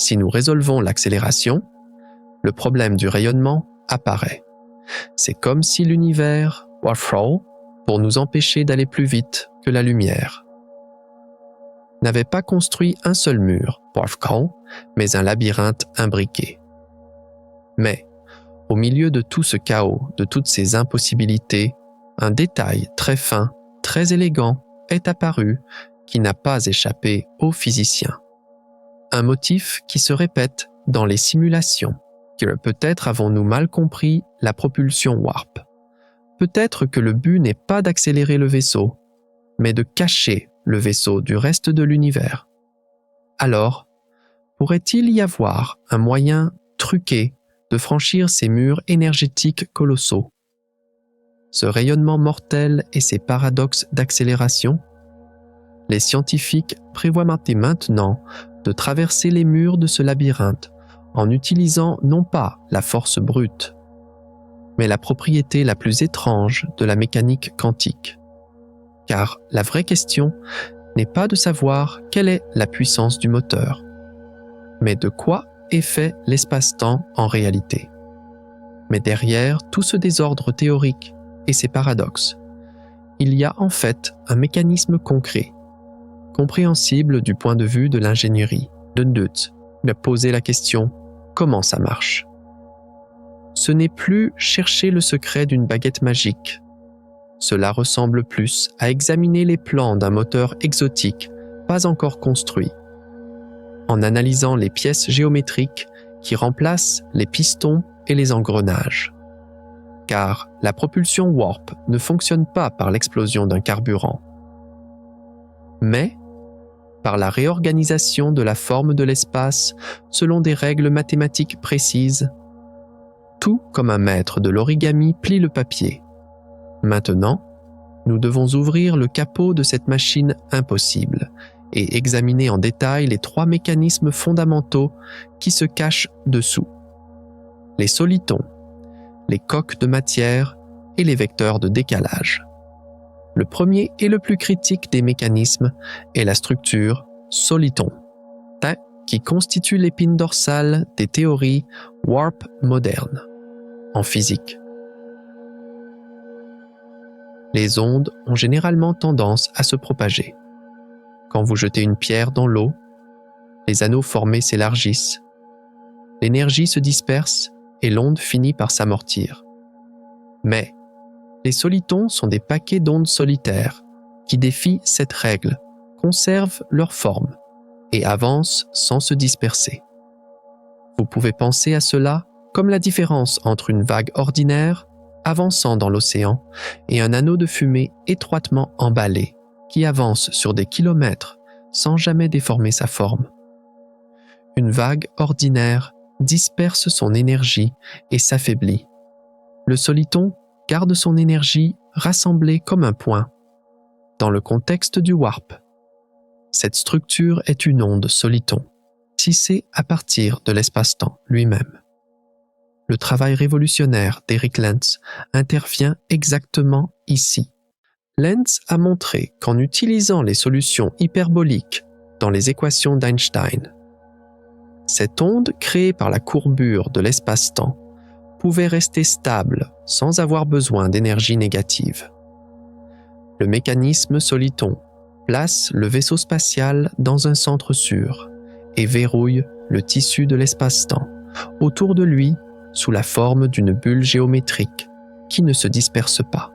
Si nous résolvons l'accélération, le problème du rayonnement apparaît. C'est comme si l'univers warfrow, pour nous empêcher d'aller plus vite que la lumière, n'avait pas construit un seul mur, warfcow, mais un labyrinthe imbriqué. Mais, au milieu de tout ce chaos, de toutes ces impossibilités, un détail très fin, très élégant est apparu qui n'a pas échappé aux physiciens. Un motif qui se répète dans les simulations, que peut-être avons-nous mal compris la propulsion warp. Peut-être que le but n'est pas d'accélérer le vaisseau, mais de cacher le vaisseau du reste de l'univers. Alors, pourrait-il y avoir un moyen truqué de franchir ces murs énergétiques colossaux? Ce rayonnement mortel et ces paradoxes d'accélération? Les scientifiques prévoient maintenant de traverser les murs de ce labyrinthe en utilisant non pas la force brute, mais la propriété la plus étrange de la mécanique quantique. Car la vraie question n'est pas de savoir quelle est la puissance du moteur, mais de quoi est fait l'espace-temps en réalité. Mais derrière tout ce désordre théorique et ces paradoxes, il y a en fait un mécanisme concret, compréhensible du point de vue de l'ingénierie, de poser la question « comment ça marche ?» Ce n'est plus chercher le secret d'une baguette magique. Cela ressemble plus à examiner les plans d'un moteur exotique pas encore construit, en analysant les pièces géométriques qui remplacent les pistons et les engrenages. Car la propulsion warp ne fonctionne pas par l'explosion d'un carburant, mais par la réorganisation de la forme de l'espace selon des règles mathématiques précises, tout comme un maître de l'origami plie le papier. Maintenant, nous devons ouvrir le capot de cette machine impossible et examiner en détail les 3 mécanismes fondamentaux qui se cachent dessous. Les solitons, les coques de matière et les vecteurs de décalage. Le premier et le plus critique des mécanismes est la structure soliton, qui constitue l'épine dorsale des théories warp modernes en physique. Les ondes ont généralement tendance à se propager. Quand vous jetez une pierre dans l'eau, les anneaux formés s'élargissent, l'énergie se disperse et l'onde finit par s'amortir. Mais les solitons sont des paquets d'ondes solitaires qui défient cette règle, conservent leur forme et avancent sans se disperser. Vous pouvez penser à cela comme la différence entre une vague ordinaire avançant dans l'océan et un anneau de fumée étroitement emballé qui avance sur des kilomètres sans jamais déformer sa forme. Une vague ordinaire disperse son énergie et s'affaiblit. Le soliton garde son énergie rassemblée comme un point. Dans le contexte du warp, cette structure est une onde soliton. tissé à partir de l'espace-temps lui-même. Le travail révolutionnaire d'Eric Lentz intervient exactement ici. Lentz a montré qu'en utilisant les solutions hyperboliques dans les équations d'Einstein, cette onde créée par la courbure de l'espace-temps pouvait rester stable sans avoir besoin d'énergie négative. Le mécanisme soliton place le vaisseau spatial dans un centre sûr et verrouille le tissu de l'espace-temps autour de lui sous la forme d'une bulle géométrique qui ne se disperse pas.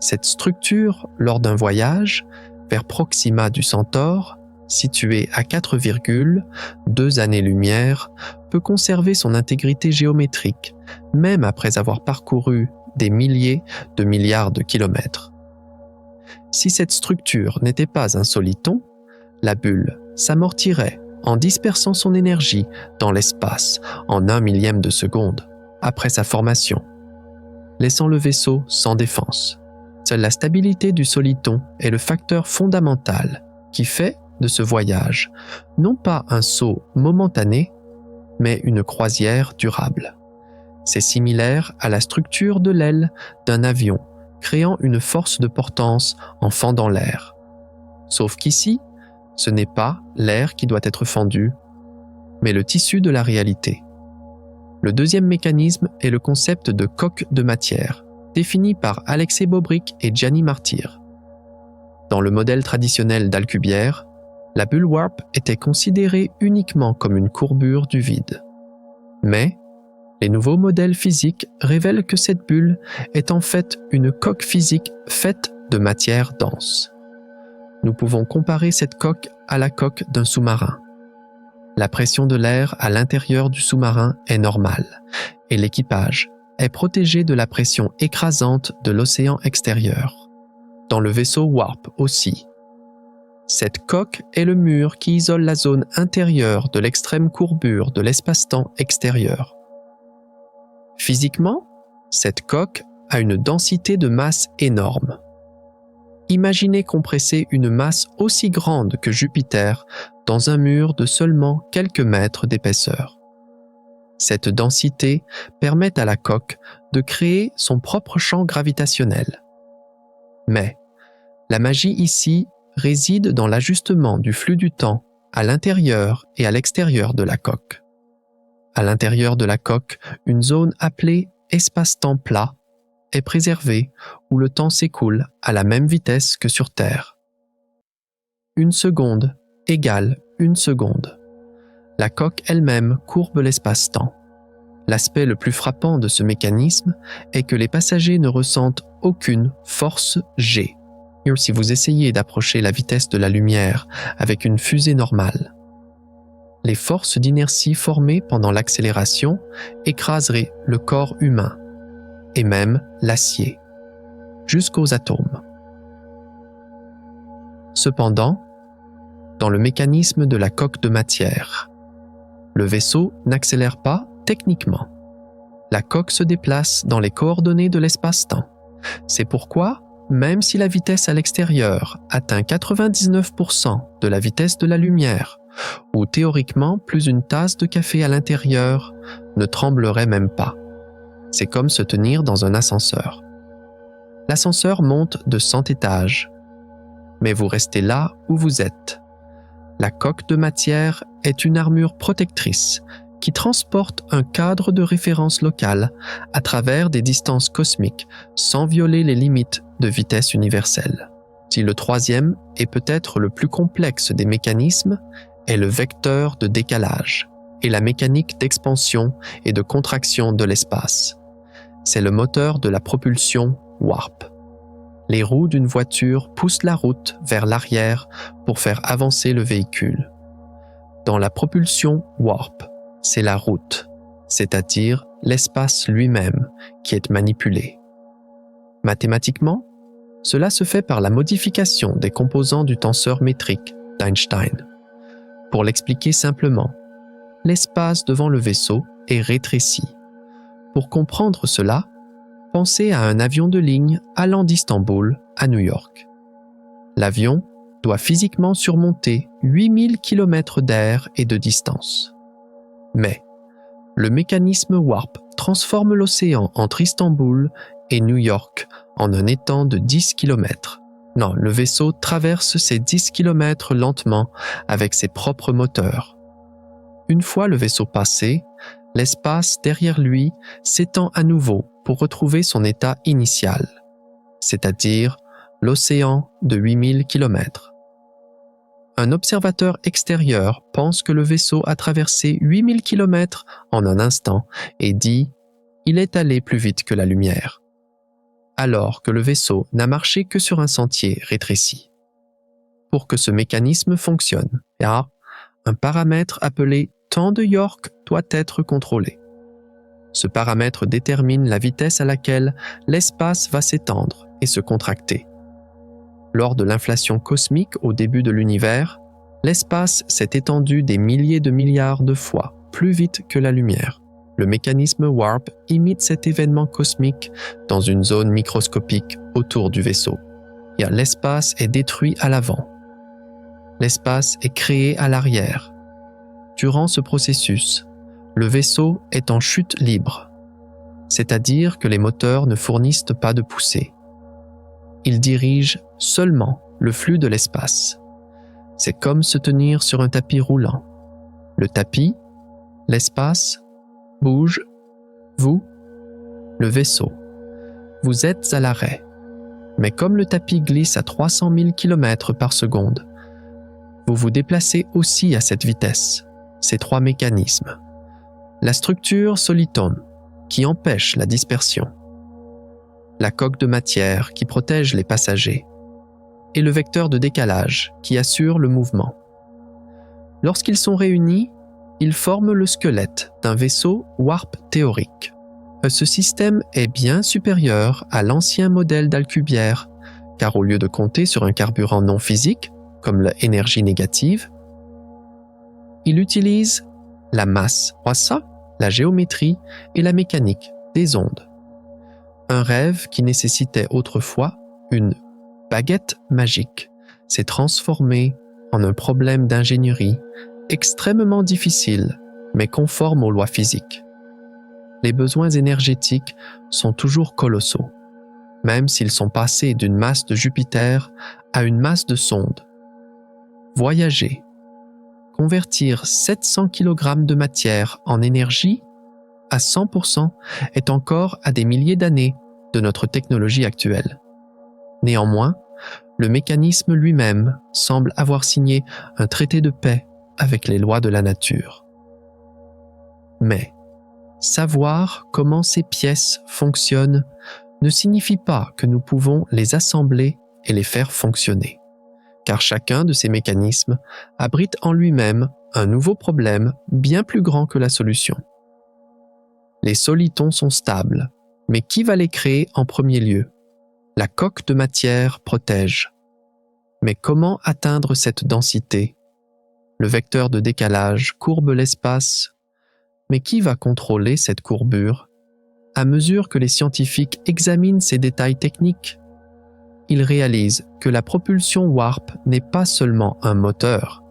Cette structure, lors d'un voyage vers Proxima du Centaure, situé à 4,2 années-lumière, peut conserver son intégrité géométrique, même après avoir parcouru des milliers de milliards de kilomètres. Si cette structure n'était pas un soliton, la bulle s'amortirait en dispersant son énergie dans l'espace en 1 millième de seconde après sa formation, laissant le vaisseau sans défense. Seule la stabilité du soliton est le facteur fondamental qui fait de ce voyage non pas un saut momentané, mais une croisière durable. C'est similaire à la structure de l'aile d'un avion, créant une force de portance en fendant l'air. Sauf qu'ici, ce n'est pas l'air qui doit être fendu, mais le tissu de la réalité. Le deuxième mécanisme est le concept de coque de matière, défini par Alexei Bobrik et Gianni Martir. Dans le modèle traditionnel d'Alcubierre, la bulle warp était considérée uniquement comme une courbure du vide. Mais les nouveaux modèles physiques révèlent que cette bulle est en fait une coque physique faite de matière dense. Nous pouvons comparer cette coque à la coque d'un sous-marin. La pression de l'air à l'intérieur du sous-marin est normale et l'équipage est protégé de la pression écrasante de l'océan extérieur. Dans le vaisseau warp aussi. Cette coque est le mur qui isole la zone intérieure de l'extrême courbure de l'espace-temps extérieur. Physiquement, cette coque a une densité de masse énorme. Imaginez compresser une masse aussi grande que Jupiter dans un mur de seulement quelques mètres d'épaisseur. Cette densité permet à la coque de créer son propre champ gravitationnel. Mais la magie ici réside dans l'ajustement du flux du temps à l'intérieur et à l'extérieur de la coque. À l'intérieur de la coque, une zone appelée espace-temps plat est préservée où le temps s'écoule à la même vitesse que sur Terre. 1 seconde égale 1 seconde. La coque elle-même courbe l'espace-temps. L'aspect le plus frappant de ce mécanisme est que les passagers ne ressentent aucune force G. Si vous essayez d'approcher la vitesse de la lumière avec une fusée normale, les forces d'inertie formées pendant l'accélération écraseraient le corps humain et même l'acier, jusqu'aux atomes. Cependant, dans le mécanisme de la coque de matière, le vaisseau n'accélère pas techniquement. La coque se déplace dans les coordonnées de l'espace-temps. C'est pourquoi, même si la vitesse à l'extérieur atteint 99% de la vitesse de la lumière, ou théoriquement plus une tasse de café à l'intérieur ne tremblerait même pas. C'est comme se tenir dans un ascenseur. L'ascenseur monte de 100 étages, mais vous restez là où vous êtes. La coque de matière est une armure protectrice qui transporte un cadre de référence locale à travers des distances cosmiques sans violer les limites de vitesse universelle. Si le troisième, et peut-être le plus complexe des mécanismes, est le vecteur de décalage et la mécanique d'expansion et de contraction de l'espace. C'est le moteur de la propulsion warp. Les roues d'une voiture poussent la route vers l'arrière pour faire avancer le véhicule. Dans la propulsion warp, c'est la route, c'est-à-dire l'espace lui-même, qui est manipulé. Mathématiquement, cela se fait par la modification des composants du tenseur métrique d'Einstein. Pour l'expliquer simplement, l'espace devant le vaisseau est rétréci. Pour comprendre cela, pensez à un avion de ligne allant d'Istanbul à New York. L'avion doit physiquement surmonter 8000 km d'air et de distance. Mais le mécanisme Warp transforme l'océan entre Istanbul et New York en un étang de 10 km. Non, le vaisseau traverse ces 10 km lentement avec ses propres moteurs. Une fois le vaisseau passé, l'espace derrière lui s'étend à nouveau pour retrouver son état initial, c'est-à-dire l'océan de 8000 km. Un observateur extérieur pense que le vaisseau a traversé 8000 km en un instant et dit « il est allé plus vite que la lumière », alors que le vaisseau n'a marché que sur un sentier rétréci. Pour que ce mécanisme fonctionne, un paramètre appelé temps de York doit être contrôlé. Ce paramètre détermine la vitesse à laquelle l'espace va s'étendre et se contracter. Lors de l'inflation cosmique au début de l'univers, l'espace s'est étendu des milliers de milliards de fois plus vite que la lumière. Le mécanisme Warp imite cet événement cosmique dans une zone microscopique autour du vaisseau. L'espace est détruit à l'avant. L'espace est créé à l'arrière. Durant ce processus, le vaisseau est en chute libre, c'est-à-dire que les moteurs ne fournissent pas de poussée. Il dirige seulement le flux de l'espace. C'est comme se tenir sur un tapis roulant. Le tapis, l'espace, bouge, vous, le vaisseau. Vous êtes à l'arrêt. Mais comme le tapis glisse à 300 000 km par seconde, vous vous déplacez aussi à cette vitesse. Ces trois mécanismes. La structure solitone, qui empêche la dispersion. La coque de matière, qui protège les passagers. Et le vecteur de décalage, qui assure le mouvement. Lorsqu'ils sont réunis, ils forment le squelette d'un vaisseau Warp théorique. Ce système est bien supérieur à l'ancien modèle d'Alcubierre, car au lieu de compter sur un carburant non physique, comme l'énergie négative, il utilise la masse, la géométrie et la mécanique des ondes. Un rêve qui nécessitait autrefois une baguette magique s'est transformé en un problème d'ingénierie extrêmement difficile, mais conforme aux lois physiques. Les besoins énergétiques sont toujours colossaux, même s'ils sont passés d'une masse de Jupiter à une masse de sonde. Voyager, convertir 700 kg de matière en énergie à 100% est encore à des milliers d'années de notre technologie actuelle. Néanmoins, le mécanisme lui-même semble avoir signé un traité de paix avec les lois de la nature. Mais savoir comment ces pièces fonctionnent ne signifie pas que nous pouvons les assembler et les faire fonctionner, car chacun de ces mécanismes abrite en lui-même un nouveau problème bien plus grand que la solution. Les solitons sont stables, mais qui va les créer en premier lieu? La coque de matière protège. Mais comment atteindre cette densité? Le vecteur de décalage courbe l'espace, mais qui va contrôler cette courbure? À mesure que les scientifiques examinent ces détails techniques, ils réalisent que la propulsion Warp n'est pas seulement un moteur,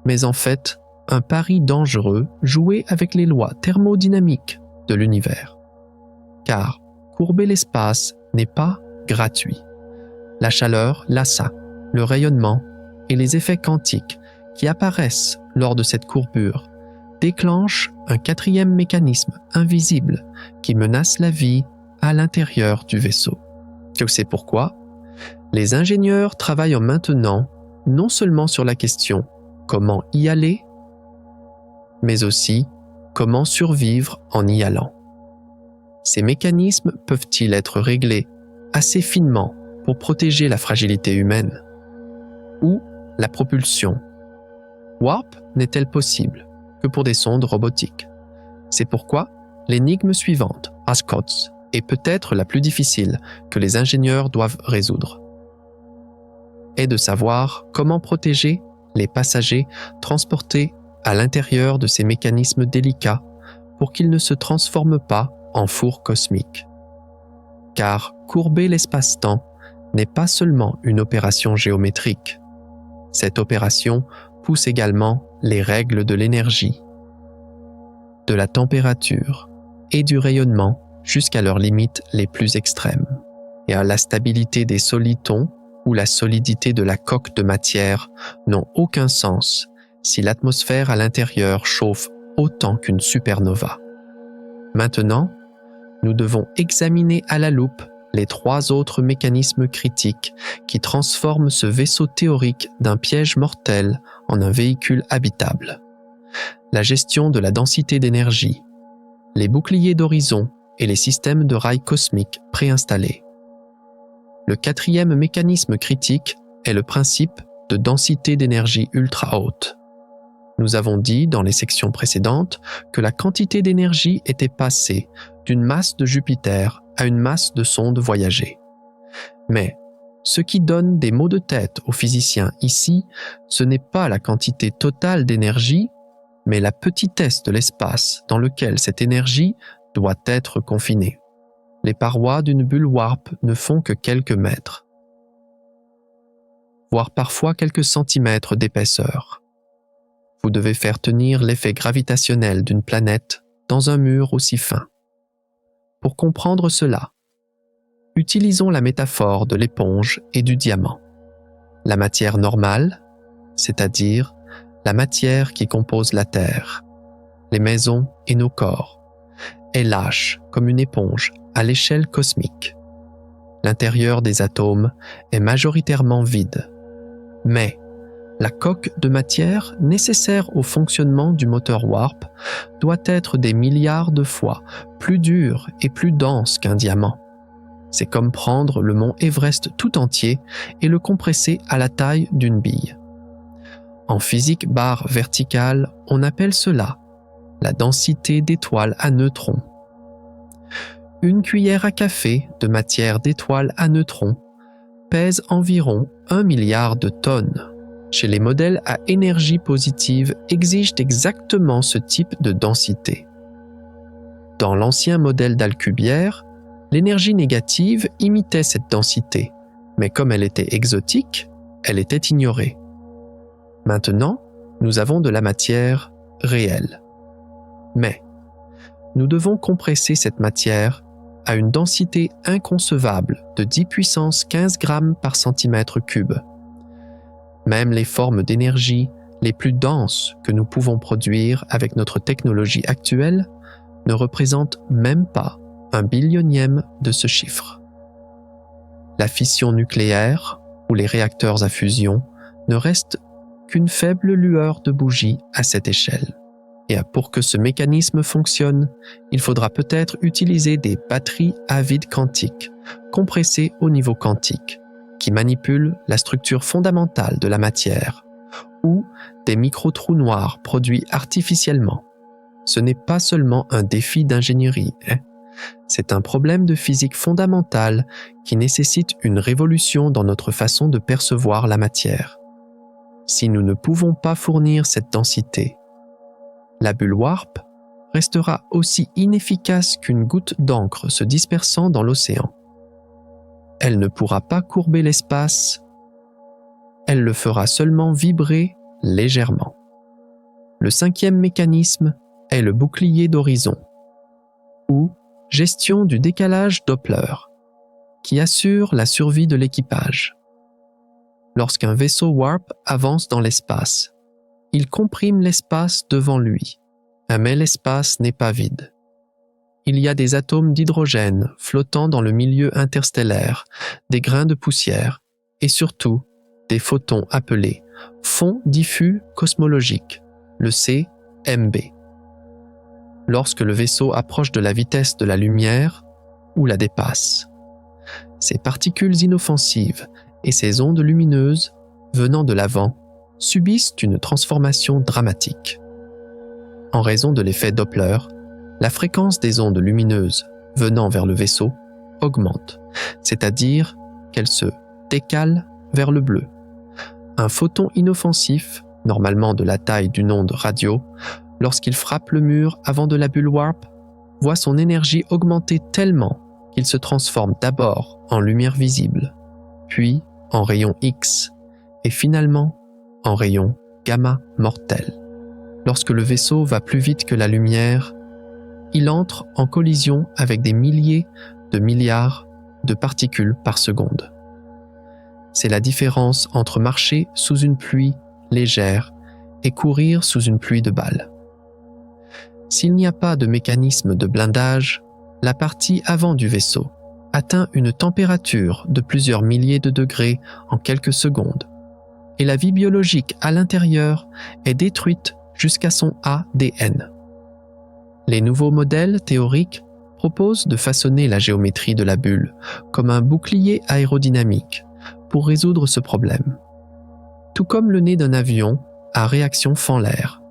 mais en fait un pari dangereux joué avec les lois thermodynamiques de l'univers. Car courber l'espace n'est pas gratuit. La chaleur, l'assa, le rayonnement et les effets quantiques qui apparaissent lors de cette courbure déclenchent un quatrième mécanisme invisible qui menace la vie à l'intérieur du vaisseau. C'est pourquoi les ingénieurs travaillent maintenant non seulement sur la question comment y aller, mais aussi comment survivre en y allant. Ces mécanismes peuvent-ils être réglés assez finement pour protéger la fragilité humaine? Ou la propulsion? Warp n'est-elle possible que pour des sondes robotiques? C'est pourquoi l'énigme suivante, Ascot, est peut-être la plus difficile que les ingénieurs doivent résoudre. Est de savoir comment protéger les passagers transportés à l'intérieur de ces mécanismes délicats pour qu'ils ne se transforment pas en four cosmique. Car courber l'espace-temps n'est pas seulement une opération géométrique. Cette opération pousse également les règles de l'énergie, de la température et du rayonnement jusqu'à leurs limites les plus extrêmes, et à la stabilité des solitons ou la solidité de la coque de matière n'ont aucun sens si l'atmosphère à l'intérieur chauffe autant qu'une supernova. Maintenant, nous devons examiner à la loupe les 3 autres mécanismes critiques qui transforment ce vaisseau théorique d'un piège mortel en un véhicule habitable. La gestion de la densité d'énergie, les boucliers d'horizon et les systèmes de rails cosmiques préinstallés. Le 4e mécanisme critique est le principe de densité d'énergie ultra haute. Nous avons dit dans les sections précédentes que la quantité d'énergie était passée d'une masse de Jupiter à une masse de sonde voyagée. Mais ce qui donne des maux de tête aux physiciens ici, ce n'est pas la quantité totale d'énergie, mais la petitesse de l'espace dans lequel cette énergie doit être confinée. Les parois d'une bulle warp ne font que quelques mètres, voire parfois quelques centimètres d'épaisseur. Vous devez faire tenir l'effet gravitationnel d'une planète dans un mur aussi fin. Pour comprendre cela, utilisons la métaphore de l'éponge et du diamant. La matière normale, c'est-à-dire la matière qui compose la Terre, les maisons et nos corps, est lâche comme une éponge à l'échelle cosmique. L'intérieur des atomes est majoritairement vide, mais la coque de matière nécessaire au fonctionnement du moteur warp doit être des milliards de fois plus dure et plus dense qu'un diamant. C'est comme prendre le mont Everest tout entier et le compresser à la taille d'une bille. En physique barre verticale, on appelle cela la densité d'étoiles à neutrons. Une cuillère à café de matière d'étoiles à neutrons pèse environ 1 milliard de tonnes. Chez les modèles à énergie positive exigent exactement ce type de densité. Dans l'ancien modèle d'Alcubierre, l'énergie négative imitait cette densité, mais comme elle était exotique, elle était ignorée. Maintenant, nous avons de la matière réelle. Mais nous devons compresser cette matière à une densité inconcevable de 10 puissance 15 grammes par centimètre cube. Même les formes d'énergie les plus denses que nous pouvons produire avec notre technologie actuelle ne représentent même pas 1/10000000e de ce chiffre. La fission nucléaire ou les réacteurs à fusion ne restent qu'une faible lueur de bougie à cette échelle. Et pour que ce mécanisme fonctionne, il faudra peut-être utiliser des batteries à vide quantique, compressées au niveau quantique, qui manipulent la structure fondamentale de la matière, ou des micro-trous noirs produits artificiellement. Ce n'est pas seulement un défi d'ingénierie, c'est un problème de physique fondamentale qui nécessite une révolution dans notre façon de percevoir la matière. Si nous ne pouvons pas fournir cette densité, la bulle warp restera aussi inefficace qu'une goutte d'encre se dispersant dans l'océan. Elle ne pourra pas courber l'espace, elle le fera seulement vibrer légèrement. Le 5e mécanisme est le bouclier d'horizon, ou gestion du décalage Doppler, qui assure la survie de l'équipage. Lorsqu'un vaisseau warp avance dans l'espace, il comprime l'espace devant lui, mais l'espace n'est pas vide. Il y a des atomes d'hydrogène flottant dans le milieu interstellaire, des grains de poussière et surtout des photons appelés fonds diffus cosmologiques, le CMB. Lorsque le vaisseau approche de la vitesse de la lumière ou la dépasse, ces particules inoffensives et ces ondes lumineuses venant de l'avant subissent une transformation dramatique. En raison de l'effet Doppler, la fréquence des ondes lumineuses venant vers le vaisseau augmente, c'est-à-dire qu'elle se décale vers le bleu. Un photon inoffensif, normalement de la taille d'une onde radio, lorsqu'il frappe le mur avant de la bulle warp, voit son énergie augmenter tellement qu'il se transforme d'abord en lumière visible, puis en rayon X et finalement en rayon gamma mortel. Lorsque le vaisseau va plus vite que la lumière, il entre en collision avec des milliers de milliards de particules par seconde. C'est la différence entre marcher sous une pluie légère et courir sous une pluie de balles. S'il n'y a pas de mécanisme de blindage, la partie avant du vaisseau atteint une température de plusieurs milliers de degrés en quelques secondes, et la vie biologique à l'intérieur est détruite jusqu'à son ADN. Les nouveaux modèles théoriques proposent de façonner la géométrie de la bulle comme un bouclier aérodynamique pour résoudre ce problème, tout comme le nez d'un avion à réaction fend l'air.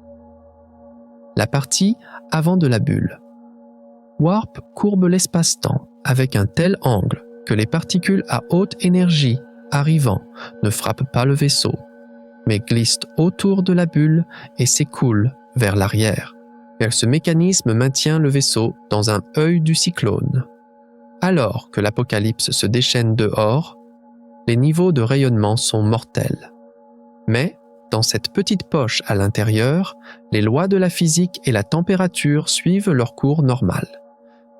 La partie avant de la bulle. Warp courbe l'espace-temps avec un tel angle que les particules à haute énergie arrivant ne frappent pas le vaisseau, mais glissent autour de la bulle et s'écoulent vers l'arrière. Car ce mécanisme maintient le vaisseau dans un œil du cyclone. Alors que l'apocalypse se déchaîne dehors, les niveaux de rayonnement sont mortels. Mais, dans cette petite poche à l'intérieur, les lois de la physique et la température suivent leur cours normal.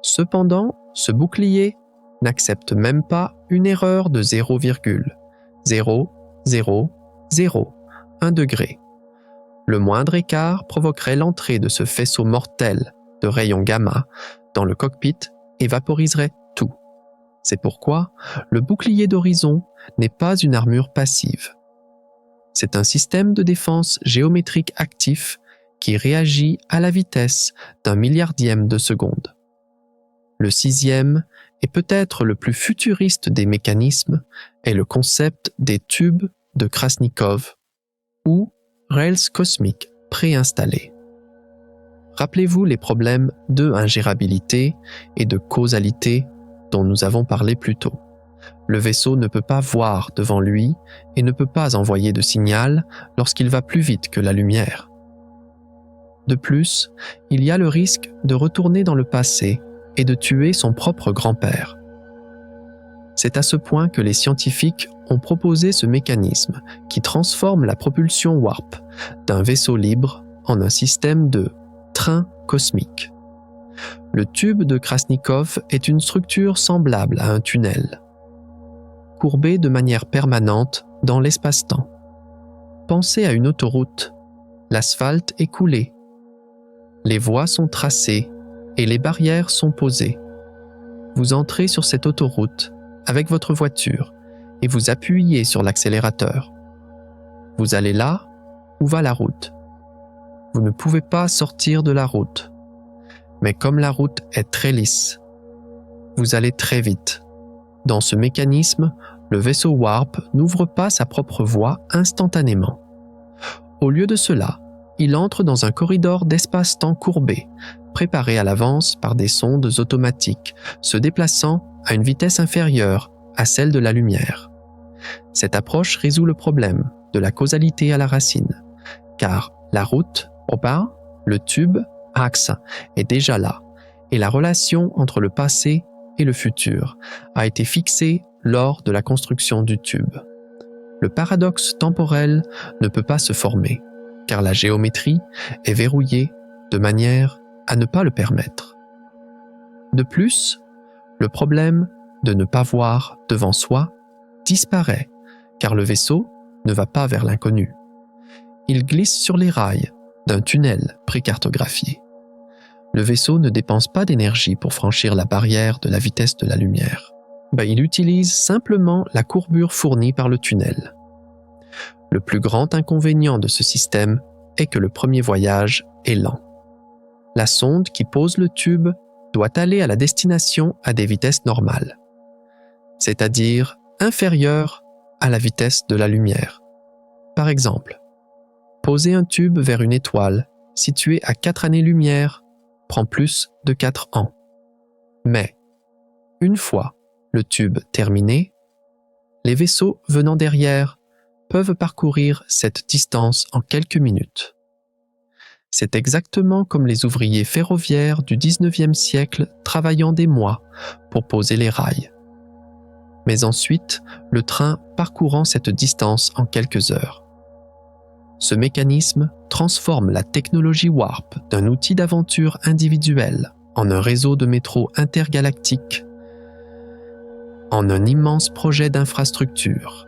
Cependant, ce bouclier n'accepte même pas une erreur de 0,00001 degré. Le moindre écart provoquerait l'entrée de ce faisceau mortel de rayons gamma dans le cockpit et vaporiserait tout. C'est pourquoi le bouclier d'horizon n'est pas une armure passive. C'est un système de défense géométrique actif qui réagit à la vitesse d'un milliardième de seconde. Le sixième, et peut-être le plus futuriste des mécanismes, est le concept des tubes de Krasnikov, ou rails cosmiques préinstallés. Rappelez-vous les problèmes de ingérabilité et de causalité dont nous avons parlé plus tôt. Le vaisseau ne peut pas voir devant lui et ne peut pas envoyer de signal lorsqu'il va plus vite que la lumière. De plus, il y a le risque de retourner dans le passé et de tuer son propre grand-père. C'est à ce point que les scientifiques ont proposé ce mécanisme qui transforme la propulsion warp d'un vaisseau libre en un système de train cosmique. Le tube de Krasnikov est une structure semblable à un tunnel, courbé de manière permanente dans l'espace-temps. Pensez à une autoroute. L'asphalte est coulé, les voies sont tracées et les barrières sont posées. Vous entrez sur cette autoroute avec votre voiture et vous appuyez sur l'accélérateur. Vous allez là où va la route. Vous ne pouvez pas sortir de la route. Mais comme la route est très lisse, vous allez très vite. Dans ce mécanisme, le vaisseau Warp n'ouvre pas sa propre voie instantanément. Au lieu de cela, il entre dans un corridor d'espace-temps courbé, préparé à l'avance par des sondes automatiques, se déplaçant à une vitesse inférieure à celle de la lumière. Cette approche résout le problème de la causalité à la racine, car la route, au bas, le tube, axe, est déjà là, et la relation entre le passé et le futur a été fixée lors de la construction du tube. Le paradoxe temporel ne peut pas se former, car la géométrie est verrouillée de manière à ne pas le permettre. De plus, le problème de ne pas voir devant soi disparaît, car le vaisseau ne va pas vers l'inconnu. Il glisse sur les rails d'un tunnel précartographié. Le vaisseau ne dépense pas d'énergie pour franchir la barrière de la vitesse de la lumière. Il utilise simplement la courbure fournie par le tunnel. Le plus grand inconvénient de ce système est que le premier voyage est lent. La sonde qui pose le tube doit aller à la destination à des vitesses normales, c'est-à-dire inférieures à la vitesse de la lumière. Par exemple, poser un tube vers une étoile située à 4 années-lumière prend plus de 4 ans. Mais, une fois le tube terminé, les vaisseaux venant derrière peuvent parcourir cette distance en quelques minutes. C'est exactement comme les ouvriers ferroviaires du 19e siècle travaillant des mois pour poser les rails. mais ensuite le train parcourant cette distance en quelques heures. Ce mécanisme transforme la technologie Warp d'un outil d'aventure individuel en un réseau de métro intergalactique, en un immense projet d'infrastructure.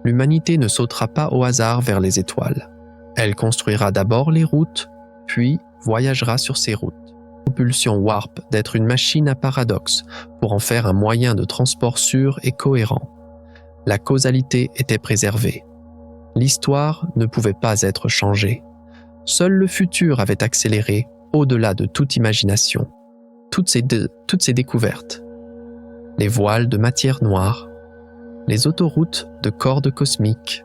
L'humanité ne sautera pas au hasard vers les étoiles. Elle construira d'abord les routes, puis voyagera sur ces routes. La propulsion Warp d'être une machine à paradoxe pour en faire un moyen de transport sûr et cohérent. La causalité était préservée. L'histoire ne pouvait pas être changée. Seul le futur avait accéléré au-delà de toute imagination. Toutes ces découvertes. Les voiles de matière noire, les autoroutes de cordes cosmiques,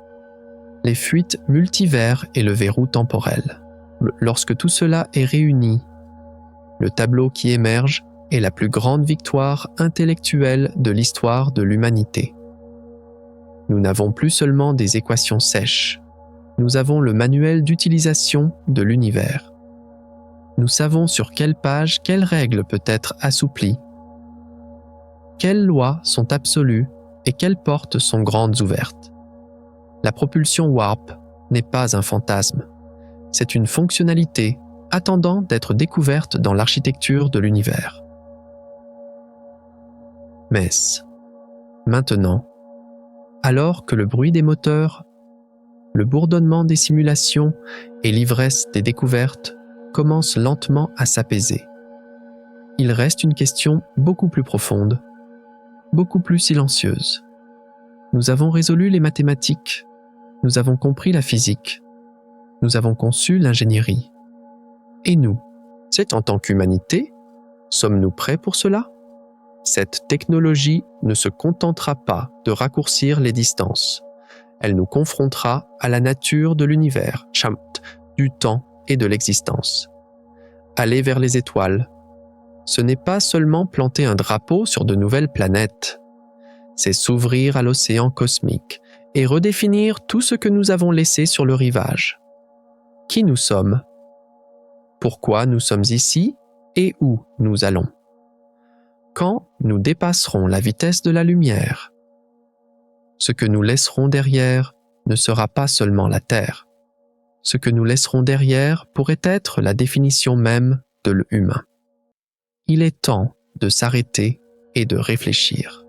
les fuites multivers et le verrou temporel. Lorsque tout cela est réuni, le tableau qui émerge est la plus grande victoire intellectuelle de l'histoire de l'humanité. Nous n'avons plus seulement des équations sèches, nous avons le manuel d'utilisation de l'univers. Nous savons sur quelle page quelle règle peut être assouplie, quelles lois sont absolues et quelles portes sont grandes ouvertes. La propulsion Warp n'est pas un fantasme, c'est une fonctionnalité attendant d'être découverte dans l'architecture de l'univers. Mais, maintenant, alors que le bruit des moteurs, le bourdonnement des simulations et l'ivresse des découvertes commencent lentement à s'apaiser, il reste une question beaucoup plus profonde, beaucoup plus silencieuse. Nous avons résolu les mathématiques, nous avons compris la physique, nous avons conçu l'ingénierie. Et nous, c'est en tant qu'humanité, sommes-nous prêts pour cela? Cette technologie ne se contentera pas de raccourcir les distances. Elle nous confrontera à la nature de l'univers, du temps et de l'existence. Aller vers les étoiles, ce n'est pas seulement planter un drapeau sur de nouvelles planètes, c'est s'ouvrir à l'océan cosmique et redéfinir tout ce que nous avons laissé sur le rivage. Qui nous sommes? Pourquoi nous sommes ici et où nous allons? Quand nous dépasserons la vitesse de la lumière, ce que nous laisserons derrière ne sera pas seulement la Terre. Ce que nous laisserons derrière pourrait être la définition même de l'humain. Il est temps de s'arrêter et de réfléchir,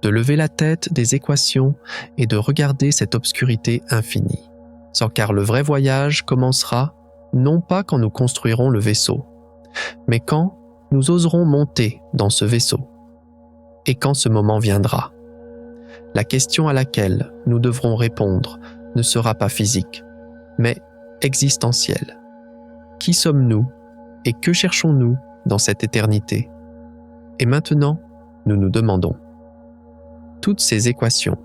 de lever la tête des équations et de regarder cette obscurité infinie. Sans car le vrai voyage commencera non pas quand nous construirons le vaisseau, mais quand nous oserons monter dans ce vaisseau. Et quand ce moment viendra, la question à laquelle nous devrons répondre ne sera pas physique, mais existentielle. Qui sommes-nous et que cherchons-nous dans cette éternité? Et maintenant, nous nous demandons. Toutes ces équations,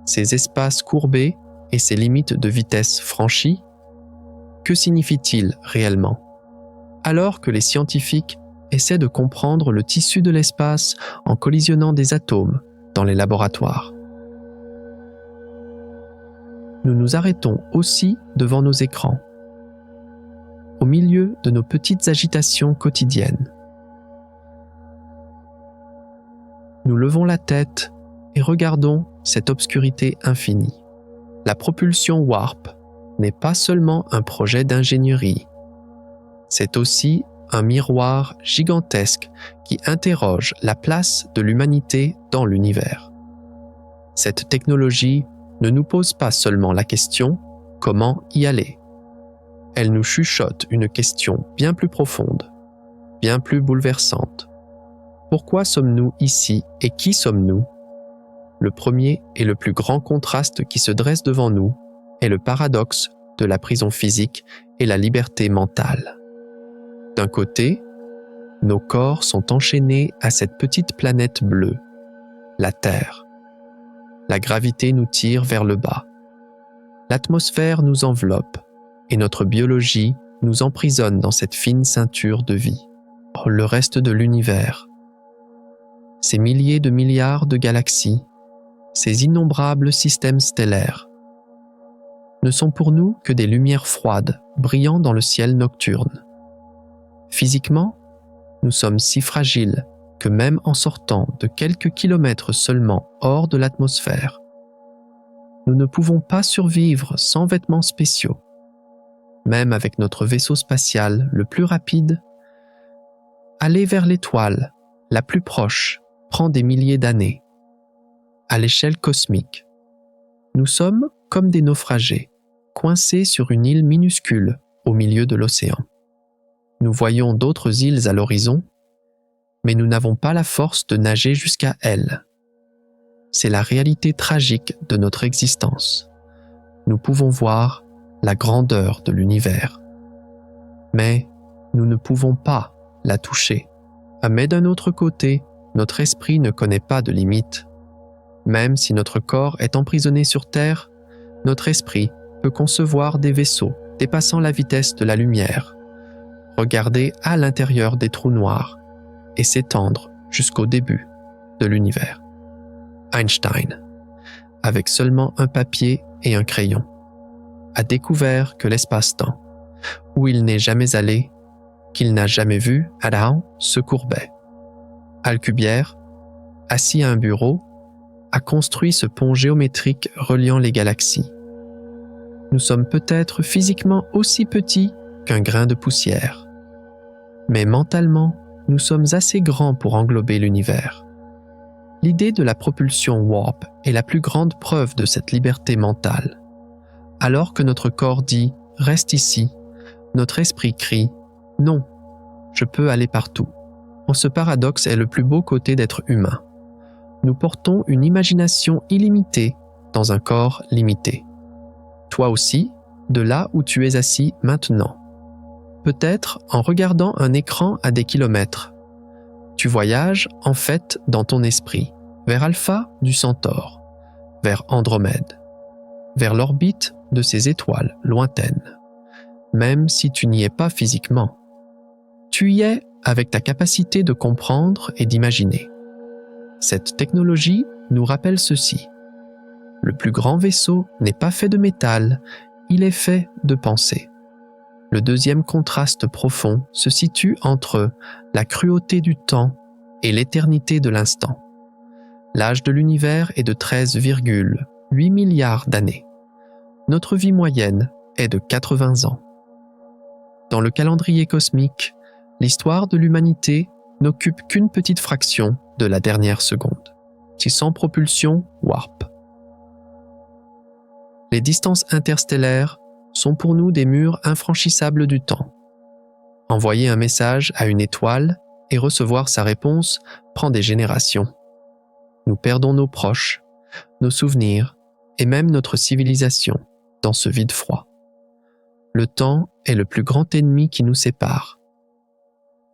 ces espaces courbés et ces limites de vitesse franchies, que signifient-ils réellement? Alors que les scientifiques essaient de comprendre le tissu de l'espace en collisionnant des atomes dans les laboratoires. Nous nous arrêtons aussi devant nos écrans, au milieu de nos petites agitations quotidiennes. Nous levons la tête et regardons cette obscurité infinie. La propulsion Warp n'est pas seulement un projet d'ingénierie, c'est aussi un miroir gigantesque qui interroge la place de l'humanité dans l'univers. Cette technologie ne nous pose pas seulement la question « comment y aller ?». Elle nous chuchote une question bien plus profonde, bien plus bouleversante. Pourquoi sommes-nous ici et qui sommes-nous? Le premier et le plus grand contraste qui se dresse devant nous est le paradoxe de la prison physique et la liberté mentale. D'un côté, nos corps sont enchaînés à cette petite planète bleue, la Terre. La gravité nous tire vers le bas. L'atmosphère nous enveloppe et notre biologie nous emprisonne dans cette fine ceinture de vie. Le reste de l'univers, ces milliers de milliards de galaxies, ces innombrables systèmes stellaires, ne sont pour nous que des lumières froides brillant dans le ciel nocturne. Physiquement, nous sommes si fragiles que même en sortant de quelques kilomètres seulement hors de l'atmosphère, nous ne pouvons pas survivre sans vêtements spéciaux. Même avec notre vaisseau spatial le plus rapide, aller vers l'étoile la plus proche prend des milliers d'années. À l'échelle cosmique, nous sommes comme des naufragés, coincés sur une île minuscule au milieu de l'océan. Nous voyons d'autres îles à l'horizon, mais nous n'avons pas la force de nager jusqu'à elles. C'est la réalité tragique de notre existence. Nous pouvons voir la grandeur de l'univers, mais nous ne pouvons pas la toucher. Mais d'un autre côté, notre esprit ne connaît pas de limites. Même si notre corps est emprisonné sur Terre, notre esprit peut concevoir des vaisseaux dépassant la vitesse de la lumière, regarder à l'intérieur des trous noirs et s'étendre jusqu'au début de l'univers. Einstein, avec seulement un papier et un crayon, a découvert que l'espace-temps, où il n'est jamais allé, qu'il n'a jamais vu, Adam se courbait. Alcubierre, assis à un bureau, a construit ce pont géométrique reliant les galaxies. Nous sommes peut-être physiquement aussi petits qu'un grain de poussière, mais mentalement, nous sommes assez grands pour englober l'univers. L'idée de la propulsion warp est la plus grande preuve de cette liberté mentale. Alors que notre corps dit « reste ici », notre esprit crie « non, je peux aller partout ». Ce paradoxe est le plus beau côté d'être humain. Nous portons une imagination illimitée dans un corps limité. Toi aussi, de là où tu es assis maintenant. Peut-être en regardant un écran à des kilomètres. Tu voyages en fait dans ton esprit, vers Alpha du Centaure, vers Andromède, vers l'orbite de ces étoiles lointaines. Même si tu n'y es pas physiquement, tu y es avec ta capacité de comprendre et d'imaginer. Cette technologie nous rappelle ceci. Le plus grand vaisseau n'est pas fait de métal, il est fait de pensée. Le deuxième contraste profond se situe entre la cruauté du temps et l'éternité de l'instant. L'âge de l'univers est de 13,8 milliards d'années. Notre vie moyenne est de 80 ans. Dans le calendrier cosmique, l'histoire de l'humanité n'occupe qu'une petite fraction de la dernière seconde, si sans propulsion warp. Les distances interstellaires sont pour nous des murs infranchissables du temps. Envoyer un message à une étoile et recevoir sa réponse prend des générations. Nous perdons nos proches, nos souvenirs et même notre civilisation dans ce vide froid. Le temps est le plus grand ennemi qui nous sépare,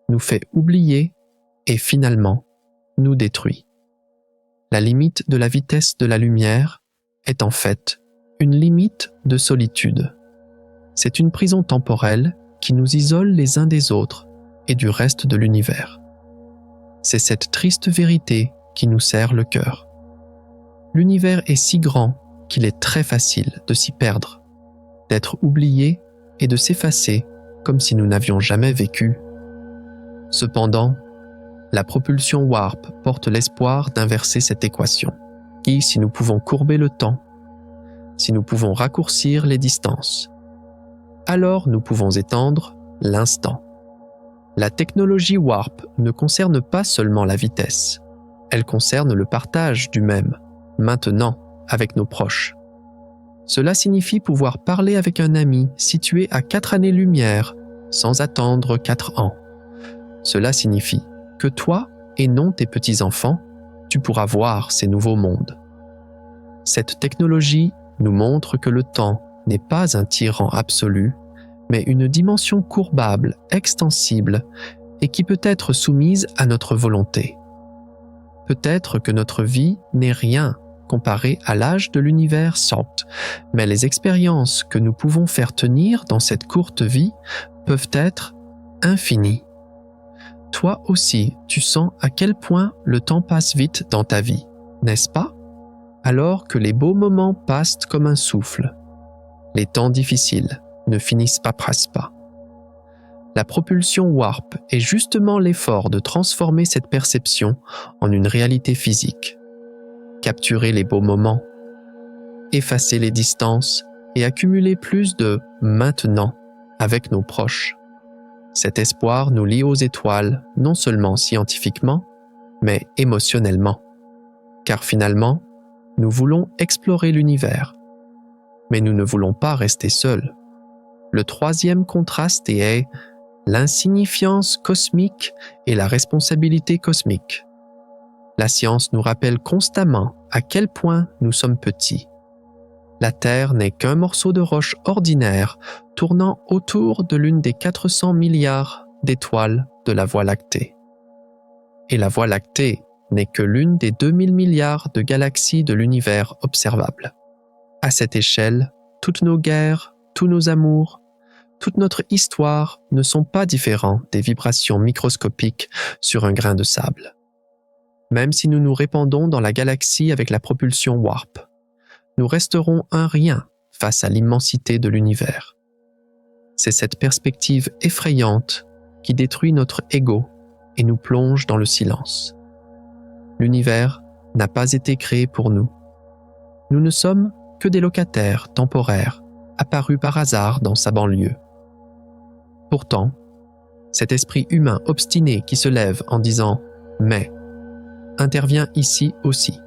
nous fait oublier et finalement nous détruit. La limite de la vitesse de la lumière est en fait une limite de solitude. C'est une prison temporelle qui nous isole les uns des autres et du reste de l'univers. C'est cette triste vérité qui nous serre le cœur. L'univers est si grand qu'il est très facile de s'y perdre, d'être oublié et de s'effacer comme si nous n'avions jamais vécu. Cependant, la propulsion warp porte l'espoir d'inverser cette équation, qui, si nous pouvons courber le temps, si nous pouvons raccourcir les distances, alors nous pouvons étendre l'instant. La technologie warp ne concerne pas seulement la vitesse, elle concerne le partage du même, maintenant, avec nos proches. Cela signifie pouvoir parler avec un ami situé à 4 années-lumière sans attendre 4 ans. Cela signifie que toi, et non tes petits-enfants, tu pourras voir ces nouveaux mondes. Cette technologie nous montre que le temps n'est pas un tyran absolu, mais une dimension courbable, extensible, et qui peut être soumise à notre volonté. Peut-être que notre vie n'est rien comparé à l'âge de l'univers Salt, mais les expériences que nous pouvons faire tenir dans cette courte vie peuvent être infinies. Toi aussi, tu sens à quel point le temps passe vite dans ta vie, n'est-ce pas? Alors que les beaux moments passent comme un souffle. Les temps difficiles ne finissent pas presque pas. La propulsion warp est justement l'effort de transformer cette perception en une réalité physique. Capturer les beaux moments, effacer les distances et accumuler plus de « maintenant » avec nos proches. Cet espoir nous lie aux étoiles, non seulement scientifiquement, mais émotionnellement. Car finalement, nous voulons explorer l'univers. Mais nous ne voulons pas rester seuls. Le troisième contraste est l'insignifiance cosmique et la responsabilité cosmique. La science nous rappelle constamment à quel point nous sommes petits. La Terre n'est qu'un morceau de roche ordinaire tournant autour de l'une des 400 milliards d'étoiles de la Voie lactée. Et la Voie lactée n'est que l'une des 2000 milliards de galaxies de l'univers observable. À cette échelle, toutes nos guerres, tous nos amours, toute notre histoire ne sont pas différents des vibrations microscopiques sur un grain de sable. Même si nous nous répandons dans la galaxie avec la propulsion warp, nous resterons un rien face à l'immensité de l'univers. C'est cette perspective effrayante qui détruit notre ego et nous plonge dans le silence. L'univers n'a pas été créé pour nous. Nous ne sommes que des locataires temporaires apparus par hasard dans sa banlieue. Pourtant, cet esprit humain obstiné qui se lève en disant « mais » intervient ici aussi.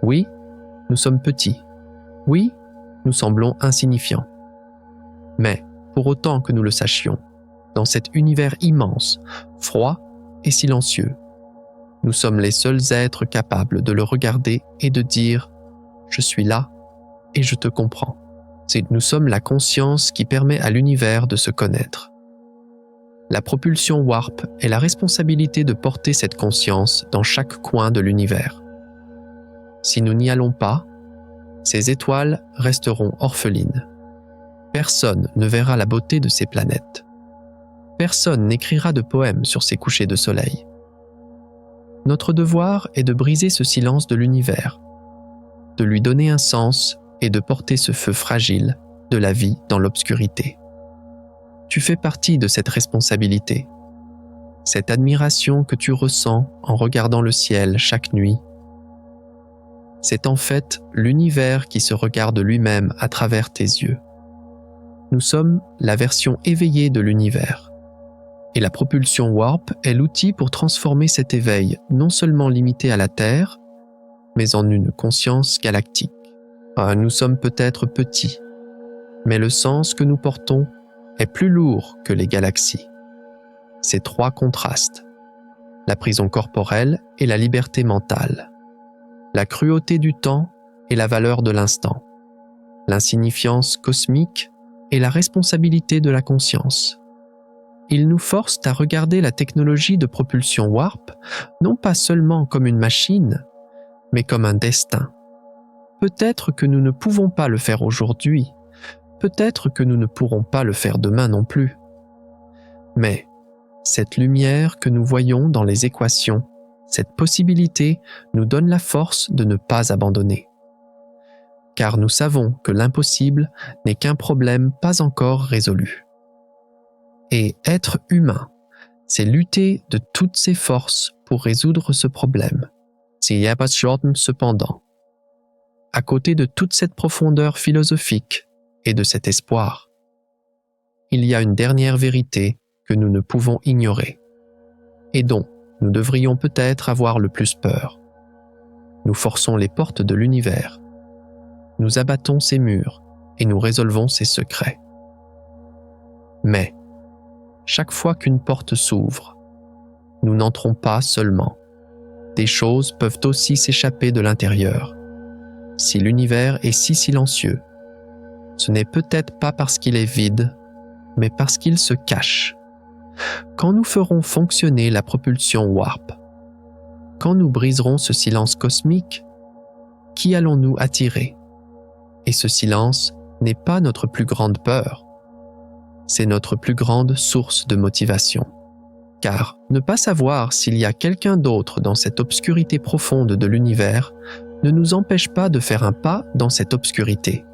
Oui, nous sommes petits. Oui, nous semblons insignifiants. Mais, pour autant que nous le sachions, dans cet univers immense, froid et silencieux, nous sommes les seuls êtres capables de le regarder et de dire « je suis là et je te comprends ». Nous sommes la conscience qui permet à l'univers de se connaître. La propulsion warp est la responsabilité de porter cette conscience dans chaque coin de l'univers. Si nous n'y allons pas, ces étoiles resteront orphelines. Personne ne verra la beauté de ces planètes. Personne n'écrira de poèmes sur ces couchers de soleil. Notre devoir est de briser ce silence de l'univers, de lui donner un sens et de porter ce feu fragile de la vie dans l'obscurité. Tu fais partie de cette responsabilité. Cette admiration que tu ressens en regardant le ciel chaque nuit, c'est en fait l'univers qui se regarde lui-même à travers tes yeux. Nous sommes la version éveillée de l'univers. Et la propulsion warp est l'outil pour transformer cet éveil non seulement limité à la Terre, mais en une conscience galactique. Nous sommes peut-être petits, mais le sens que nous portons est plus lourd que les galaxies. Ces trois contrastes, la prison corporelle et la liberté mentale, la cruauté du temps et la valeur de l'instant, l'insignifiance cosmique et la responsabilité de la conscience. Ils nous forcent à regarder la technologie de propulsion warp non pas seulement comme une machine, mais comme un destin. Peut-être que nous ne pouvons pas le faire aujourd'hui, peut-être que nous ne pourrons pas le faire demain non plus. Mais cette lumière que nous voyons dans les équations, cette possibilité nous donne la force de ne pas abandonner. Car nous savons que l'impossible n'est qu'un problème pas encore résolu. Et être humain, c'est lutter de toutes ses forces pour résoudre ce problème. Cependant, à côté de toute cette profondeur philosophique et de cet espoir, il y a une dernière vérité que nous ne pouvons ignorer et dont nous devrions peut-être avoir le plus peur. Nous forçons les portes de l'univers, nous abattons ses murs et nous résolvons ses secrets. Mais, chaque fois qu'une porte s'ouvre, nous n'entrons pas seulement. Des choses peuvent aussi s'échapper de l'intérieur. Si l'univers est si silencieux, ce n'est peut-être pas parce qu'il est vide, mais parce qu'il se cache. Quand nous ferons fonctionner la propulsion warp, quand nous briserons ce silence cosmique, qui allons-nous attirer? Et ce silence n'est pas notre plus grande peur, c'est notre plus grande source de motivation. Car ne pas savoir s'il y a quelqu'un d'autre dans cette obscurité profonde de l'univers ne nous empêche pas de faire un pas dans cette obscurité.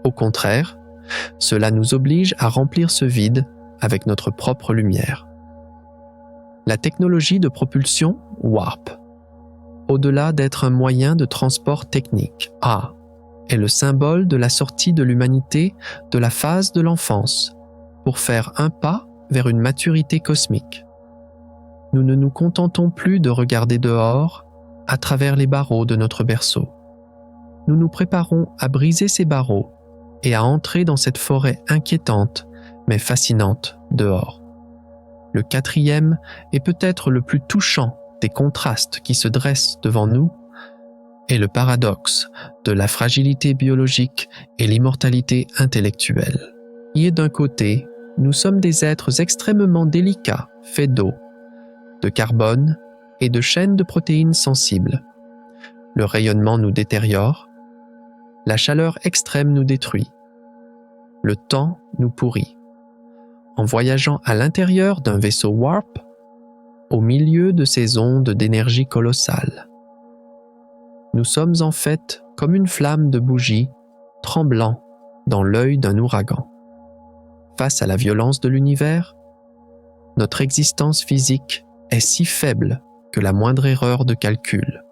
Au contraire, cela nous oblige à remplir ce vide avec notre propre lumière. La technologie de propulsion Warp, au-delà d'être un moyen de transport technique, est le symbole de la sortie de l'humanité de la phase de l'enfance pour faire un pas vers une maturité cosmique. Nous ne nous contentons plus de regarder dehors à travers les barreaux de notre berceau. Nous nous préparons à briser ces barreaux et à entrer dans cette forêt inquiétante mais fascinante dehors. Le quatrième est peut-être le plus touchant des contrastes qui se dressent devant nous est le paradoxe de la fragilité biologique et l'immortalité intellectuelle. Qui est d'un côté, nous sommes des êtres extrêmement délicats, faits d'eau, de carbone et de chaînes de protéines sensibles. Le rayonnement nous détériore, la chaleur extrême nous détruit, le temps nous pourrit. En voyageant à l'intérieur d'un vaisseau Warp, au milieu de ces ondes d'énergie colossale, nous sommes en fait comme une flamme de bougie tremblant dans l'œil d'un ouragan. Face à la violence de l'univers, notre existence physique est si faible que la moindre erreur de calcul,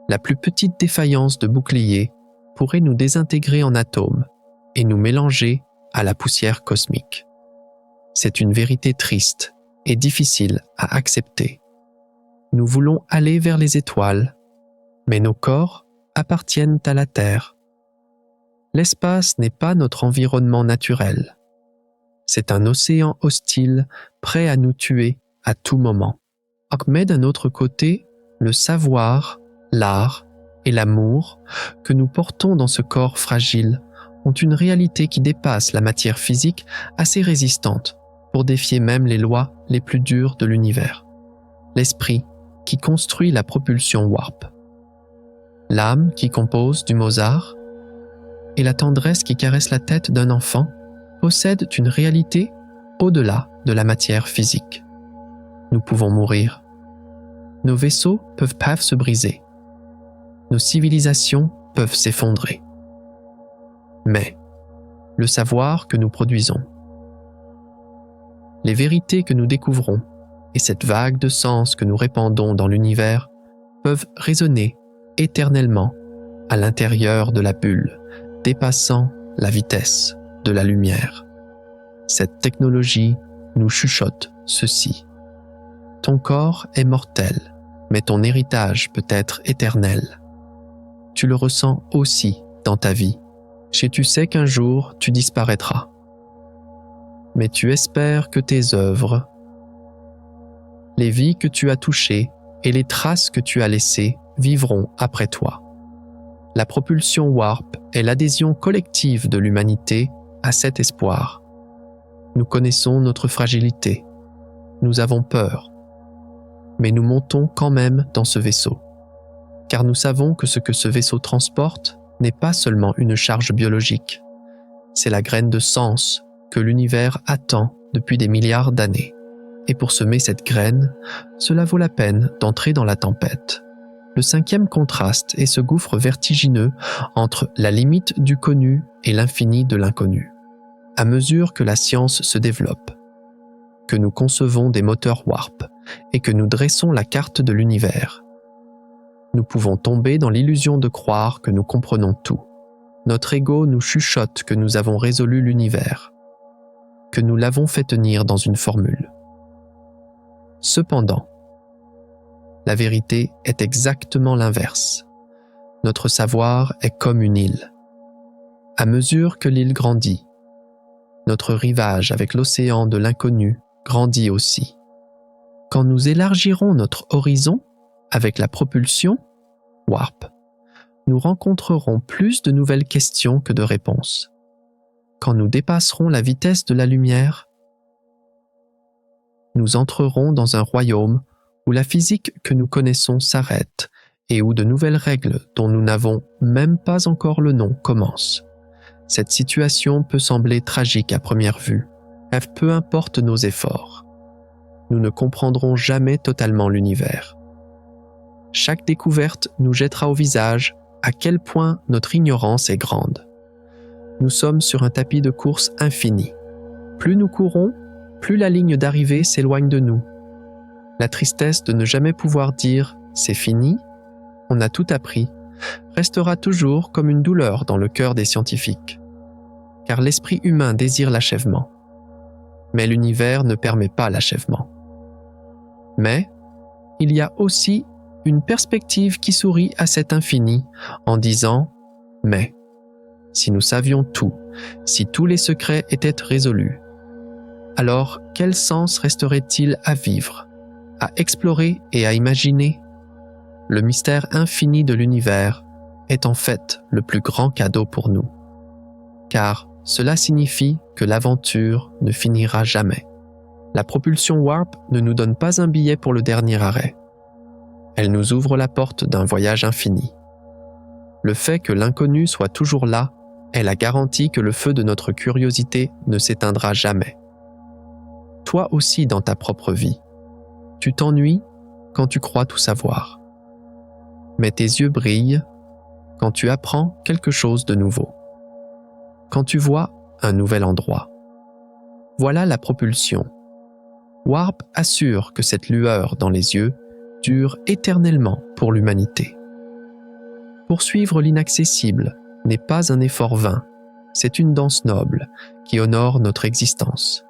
la plus petite défaillance de bouclier pourrait nous désintégrer en atomes et nous mélanger à la poussière cosmique. C'est une vérité triste et difficile à accepter. Nous voulons aller vers les étoiles, mais nos corps appartiennent à la Terre. L'espace n'est pas notre environnement naturel. C'est un océan hostile prêt à nous tuer à tout moment. Mais d'un autre côté, le savoir, l'art et l'amour que nous portons dans ce corps fragile ont une réalité qui dépasse la matière physique assez résistante pour défier même les lois les plus dures de l'univers. L'esprit qui construit la propulsion Warp, l'âme qui compose du Mozart et la tendresse qui caresse la tête d'un enfant possèdent une réalité au-delà de la matière physique. Nous pouvons mourir. Nos vaisseaux peuvent se briser. Nos civilisations peuvent s'effondrer. Mais le savoir que nous produisons, les vérités que nous découvrons et cette vague de sens que nous répandons dans l'univers peuvent résonner éternellement à l'intérieur de la bulle, dépassant la vitesse de la lumière. Cette technologie nous chuchote ceci. Ton corps est mortel, mais ton héritage peut être éternel. Tu le ressens aussi dans ta vie. Tu sais qu'un jour tu disparaîtras. Mais tu espères que tes œuvres, les vies que tu as touchées et les traces que tu as laissées vivront après toi. La propulsion Warp est l'adhésion collective de l'humanité à cet espoir. Nous connaissons notre fragilité. Nous avons peur. Mais nous montons quand même dans ce vaisseau. Car nous savons que ce que ce vaisseau transporte n'est pas seulement une charge biologique. C'est la graine de sens que l'univers attend depuis des milliards d'années. Et pour semer cette graine, cela vaut la peine d'entrer dans la tempête. Le cinquième contraste est ce gouffre vertigineux entre la limite du connu et l'infini de l'inconnu. À mesure que la science se développe, que nous concevons des moteurs Warp et que nous dressons la carte de l'univers, nous pouvons tomber dans l'illusion de croire que nous comprenons tout. Notre ego nous chuchote que nous avons résolu l'univers, que nous l'avons fait tenir dans une formule. Cependant, la vérité est exactement l'inverse. Notre savoir est comme une île. À mesure que l'île grandit, notre rivage avec l'océan de l'inconnu grandit aussi. Quand nous élargirons notre horizon avec la propulsion Warp, nous rencontrerons plus de nouvelles questions que de réponses. Quand nous dépasserons la vitesse de la lumière, nous entrerons dans un royaume où la physique que nous connaissons s'arrête et où de nouvelles règles dont nous n'avons même pas encore le nom commencent. Cette situation peut sembler tragique à première vue. Peu importe nos efforts, nous ne comprendrons jamais totalement l'univers. Chaque découverte nous jettera au visage à quel point notre ignorance est grande. Nous sommes sur un tapis de course infini. Plus nous courons, plus la ligne d'arrivée s'éloigne de nous. La tristesse de ne jamais pouvoir dire « c'est fini », on a tout appris, restera toujours comme une douleur dans le cœur des scientifiques. Car l'esprit humain désire l'achèvement. Mais l'univers ne permet pas l'achèvement. Mais il y a aussi une perspective qui sourit à cet infini en disant « mais ». Si nous savions tout, si tous les secrets étaient résolus, alors quel sens resterait-il à vivre, à explorer et à imaginer? Le mystère infini de l'univers est en fait le plus grand cadeau pour nous, car cela signifie que l'aventure ne finira jamais. La propulsion Warp ne nous donne pas un billet pour le dernier arrêt. Elle nous ouvre la porte d'un voyage infini. Le fait que l'inconnu soit toujours là est la garantie que le feu de notre curiosité ne s'éteindra jamais. Toi aussi dans ta propre vie, tu t'ennuies quand tu crois tout savoir. Mais tes yeux brillent quand tu apprends quelque chose de nouveau. Quand tu vois un nouvel endroit. Voilà la propulsion. Warp assure que cette lueur dans les yeux dure éternellement pour l'humanité. Poursuivre l'inaccessible n'est pas un effort vain, c'est une danse noble qui honore notre existence.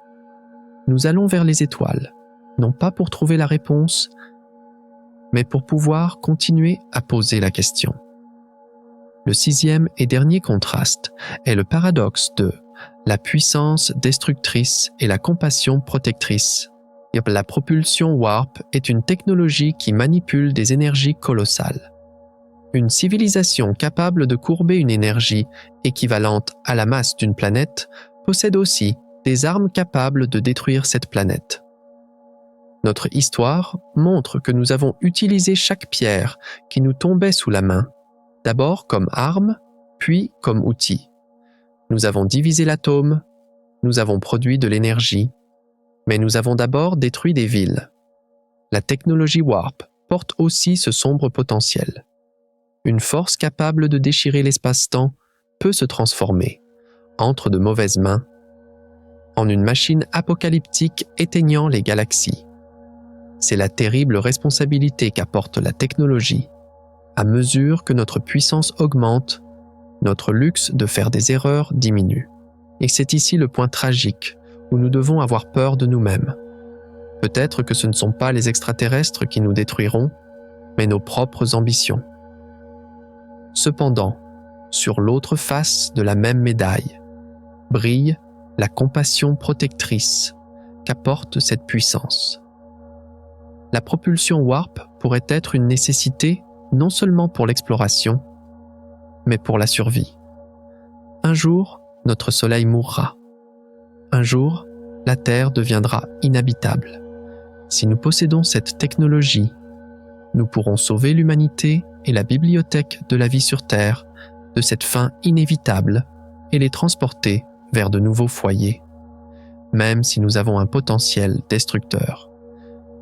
Nous allons vers les étoiles, non pas pour trouver la réponse, mais pour pouvoir continuer à poser la question. Le sixième et dernier contraste est le paradoxe de la puissance destructrice et la compassion protectrice. La propulsion Warp est une technologie qui manipule des énergies colossales. Une civilisation capable de courber une énergie équivalente à la masse d'une planète possède aussi des armes capables de détruire cette planète. Notre histoire montre que nous avons utilisé chaque pierre qui nous tombait sous la main, d'abord comme arme, puis comme outil. Nous avons divisé l'atome, nous avons produit de l'énergie, mais nous avons d'abord détruit des villes. La technologie Warp porte aussi ce sombre potentiel. Une force capable de déchirer l'espace-temps peut se transformer, entre de mauvaises mains, en une machine apocalyptique éteignant les galaxies. C'est la terrible responsabilité qu'apporte la technologie. À mesure que notre puissance augmente, notre luxe de faire des erreurs diminue. Et c'est ici le point tragique où nous devons avoir peur de nous-mêmes. Peut-être que ce ne sont pas les extraterrestres qui nous détruiront, mais nos propres ambitions. Cependant, sur l'autre face de la même médaille, brille la compassion protectrice qu'apporte cette puissance. La propulsion Warp pourrait être une nécessité non seulement pour l'exploration, mais pour la survie. Un jour, notre Soleil mourra. Un jour, la Terre deviendra inhabitable. Si nous possédons cette technologie, nous pourrons sauver l'humanité et la bibliothèque de la vie sur Terre de cette fin inévitable et les transporter vers de nouveaux foyers. Même si nous avons un potentiel destructeur,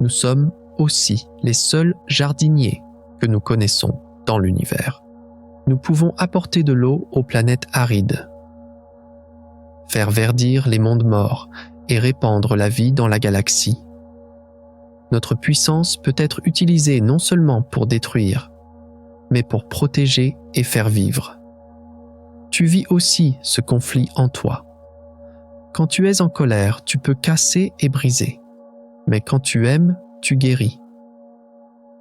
nous sommes aussi les seuls jardiniers que nous connaissons dans l'univers. Nous pouvons apporter de l'eau aux planètes arides, faire verdir les mondes morts et répandre la vie dans la galaxie. Notre puissance peut être utilisée non seulement pour détruire, mais pour protéger et faire vivre. Tu vis aussi ce conflit en toi. Quand tu es en colère, tu peux casser et briser, mais quand tu aimes, tu guéris.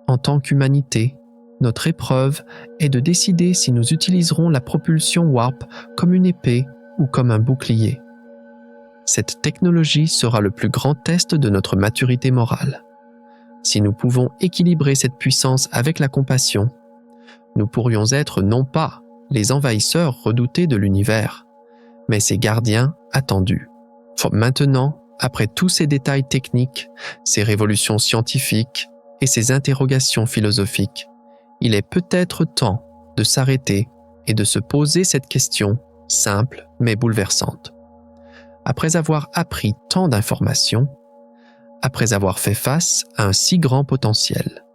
En tant qu'humanité, notre épreuve est de décider si nous utiliserons la propulsion Warp comme une épée ou comme un bouclier. Cette technologie sera le plus grand test de notre maturité morale. Si nous pouvons équilibrer cette puissance avec la compassion, nous pourrions être non pas les envahisseurs redoutés de l'univers, mais ses gardiens attendus. Maintenant, après tous ces détails techniques, ces révolutions scientifiques et ces interrogations philosophiques, il est peut-être temps de s'arrêter et de se poser cette question simple mais bouleversante. Après avoir appris tant d'informations, après avoir fait face à un si grand potentiel,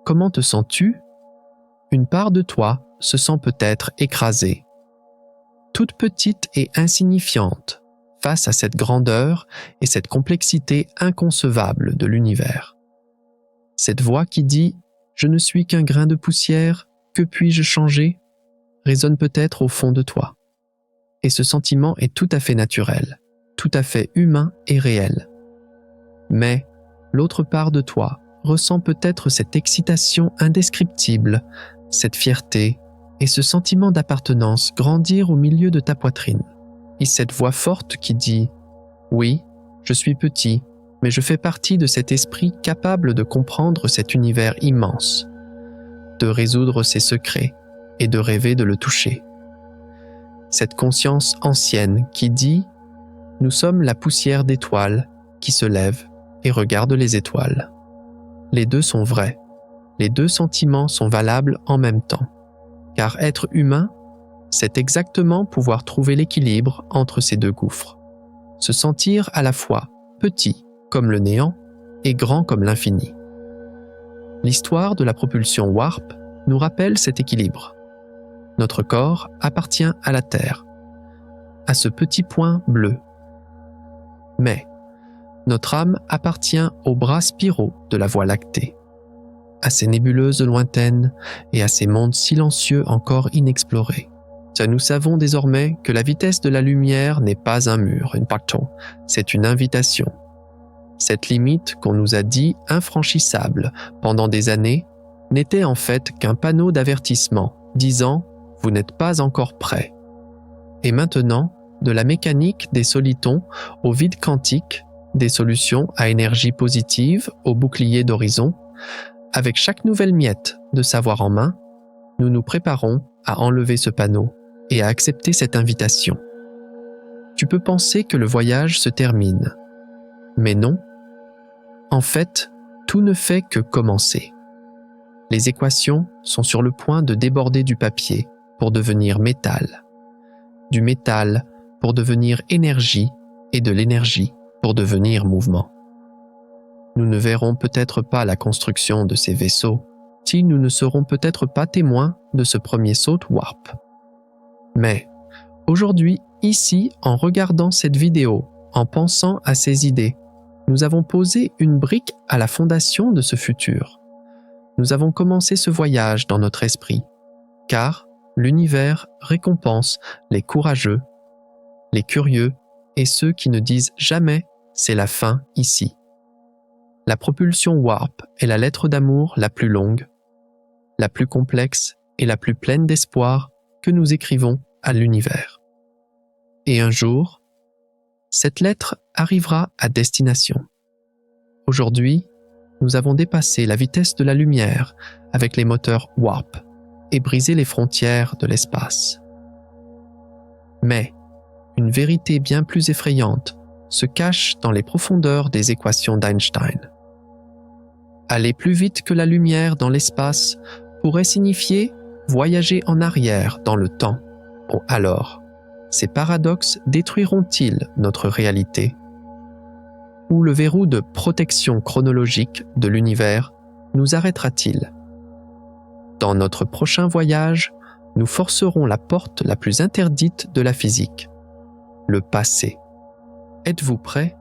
comment te sens-tu? Une part de toi se sent peut-être écrasée, toute petite et insignifiante face à cette grandeur et cette complexité inconcevable de l'univers. Cette voix qui dit « Je ne suis qu'un grain de poussière, que puis-je changer ?» résonne peut-être au fond de toi. Et ce sentiment est tout à fait naturel, tout à fait humain et réel. Mais l'autre part de toi ressent peut-être cette excitation indescriptible, cette fierté et ce sentiment d'appartenance grandir au milieu de ta poitrine. Et cette voix forte qui dit « Oui, je suis petit, mais je fais partie de cet esprit capable de comprendre cet univers immense, de résoudre ses secrets et de rêver de le toucher. » Cette conscience ancienne qui dit « Nous sommes la poussière d'étoiles qui se lève et regarde les étoiles. » Les deux sont vrais, les deux sentiments sont valables en même temps, car être humain, c'est exactement pouvoir trouver l'équilibre entre ces deux gouffres, se sentir à la fois petit comme le néant et grand comme l'infini. L'histoire de la propulsion Warp nous rappelle cet équilibre. Notre corps appartient à la Terre, à ce petit point bleu. Mais notre âme appartient aux bras spiraux de la Voie lactée, à ces nébuleuses lointaines et à ces mondes silencieux encore inexplorés. Nous savons désormais que la vitesse de la lumière n'est pas un mur, une porte, c'est une invitation. Cette limite qu'on nous a dit infranchissable pendant des années n'était en fait qu'un panneau d'avertissement disant « Vous n'êtes pas encore prêt ». Et maintenant, de la mécanique des solitons au vide quantique, des solutions à énergie positive au bouclier d'horizon, avec chaque nouvelle miette de savoir en main, nous nous préparons à enlever ce panneau et à accepter cette invitation. Tu peux penser que le voyage se termine, mais non. En fait, tout ne fait que commencer. Les équations sont sur le point de déborder du papier pour devenir métal, du métal pour devenir énergie et de l'énergie pour devenir mouvement. Nous ne verrons peut-être pas la construction de ces vaisseaux, si nous ne serons peut-être pas témoins de ce premier saut Warp. Mais aujourd'hui, ici, en regardant cette vidéo, en pensant à ces idées, nous avons posé une brique à la fondation de ce futur. Nous avons commencé ce voyage dans notre esprit, car l'univers récompense les courageux, les curieux et ceux qui ne disent jamais « c'est la fin ici ». La propulsion Warp est la lettre d'amour la plus longue, la plus complexe et la plus pleine d'espoir que nous écrivons à l'univers. Et un jour, cette lettre arrivera à destination. Aujourd'hui, nous avons dépassé la vitesse de la lumière avec les moteurs Warp et brisé les frontières de l'espace. Mais une vérité bien plus effrayante se cache dans les profondeurs des équations d'Einstein. Aller plus vite que la lumière dans l'espace pourrait signifier voyager en arrière dans le temps. Bon, alors, ces paradoxes détruiront-ils notre réalité? Ou le verrou de protection chronologique de l'univers nous arrêtera-t-il? Dans notre prochain voyage, nous forcerons la porte la plus interdite de la physique, le passé. Êtes-vous prêts?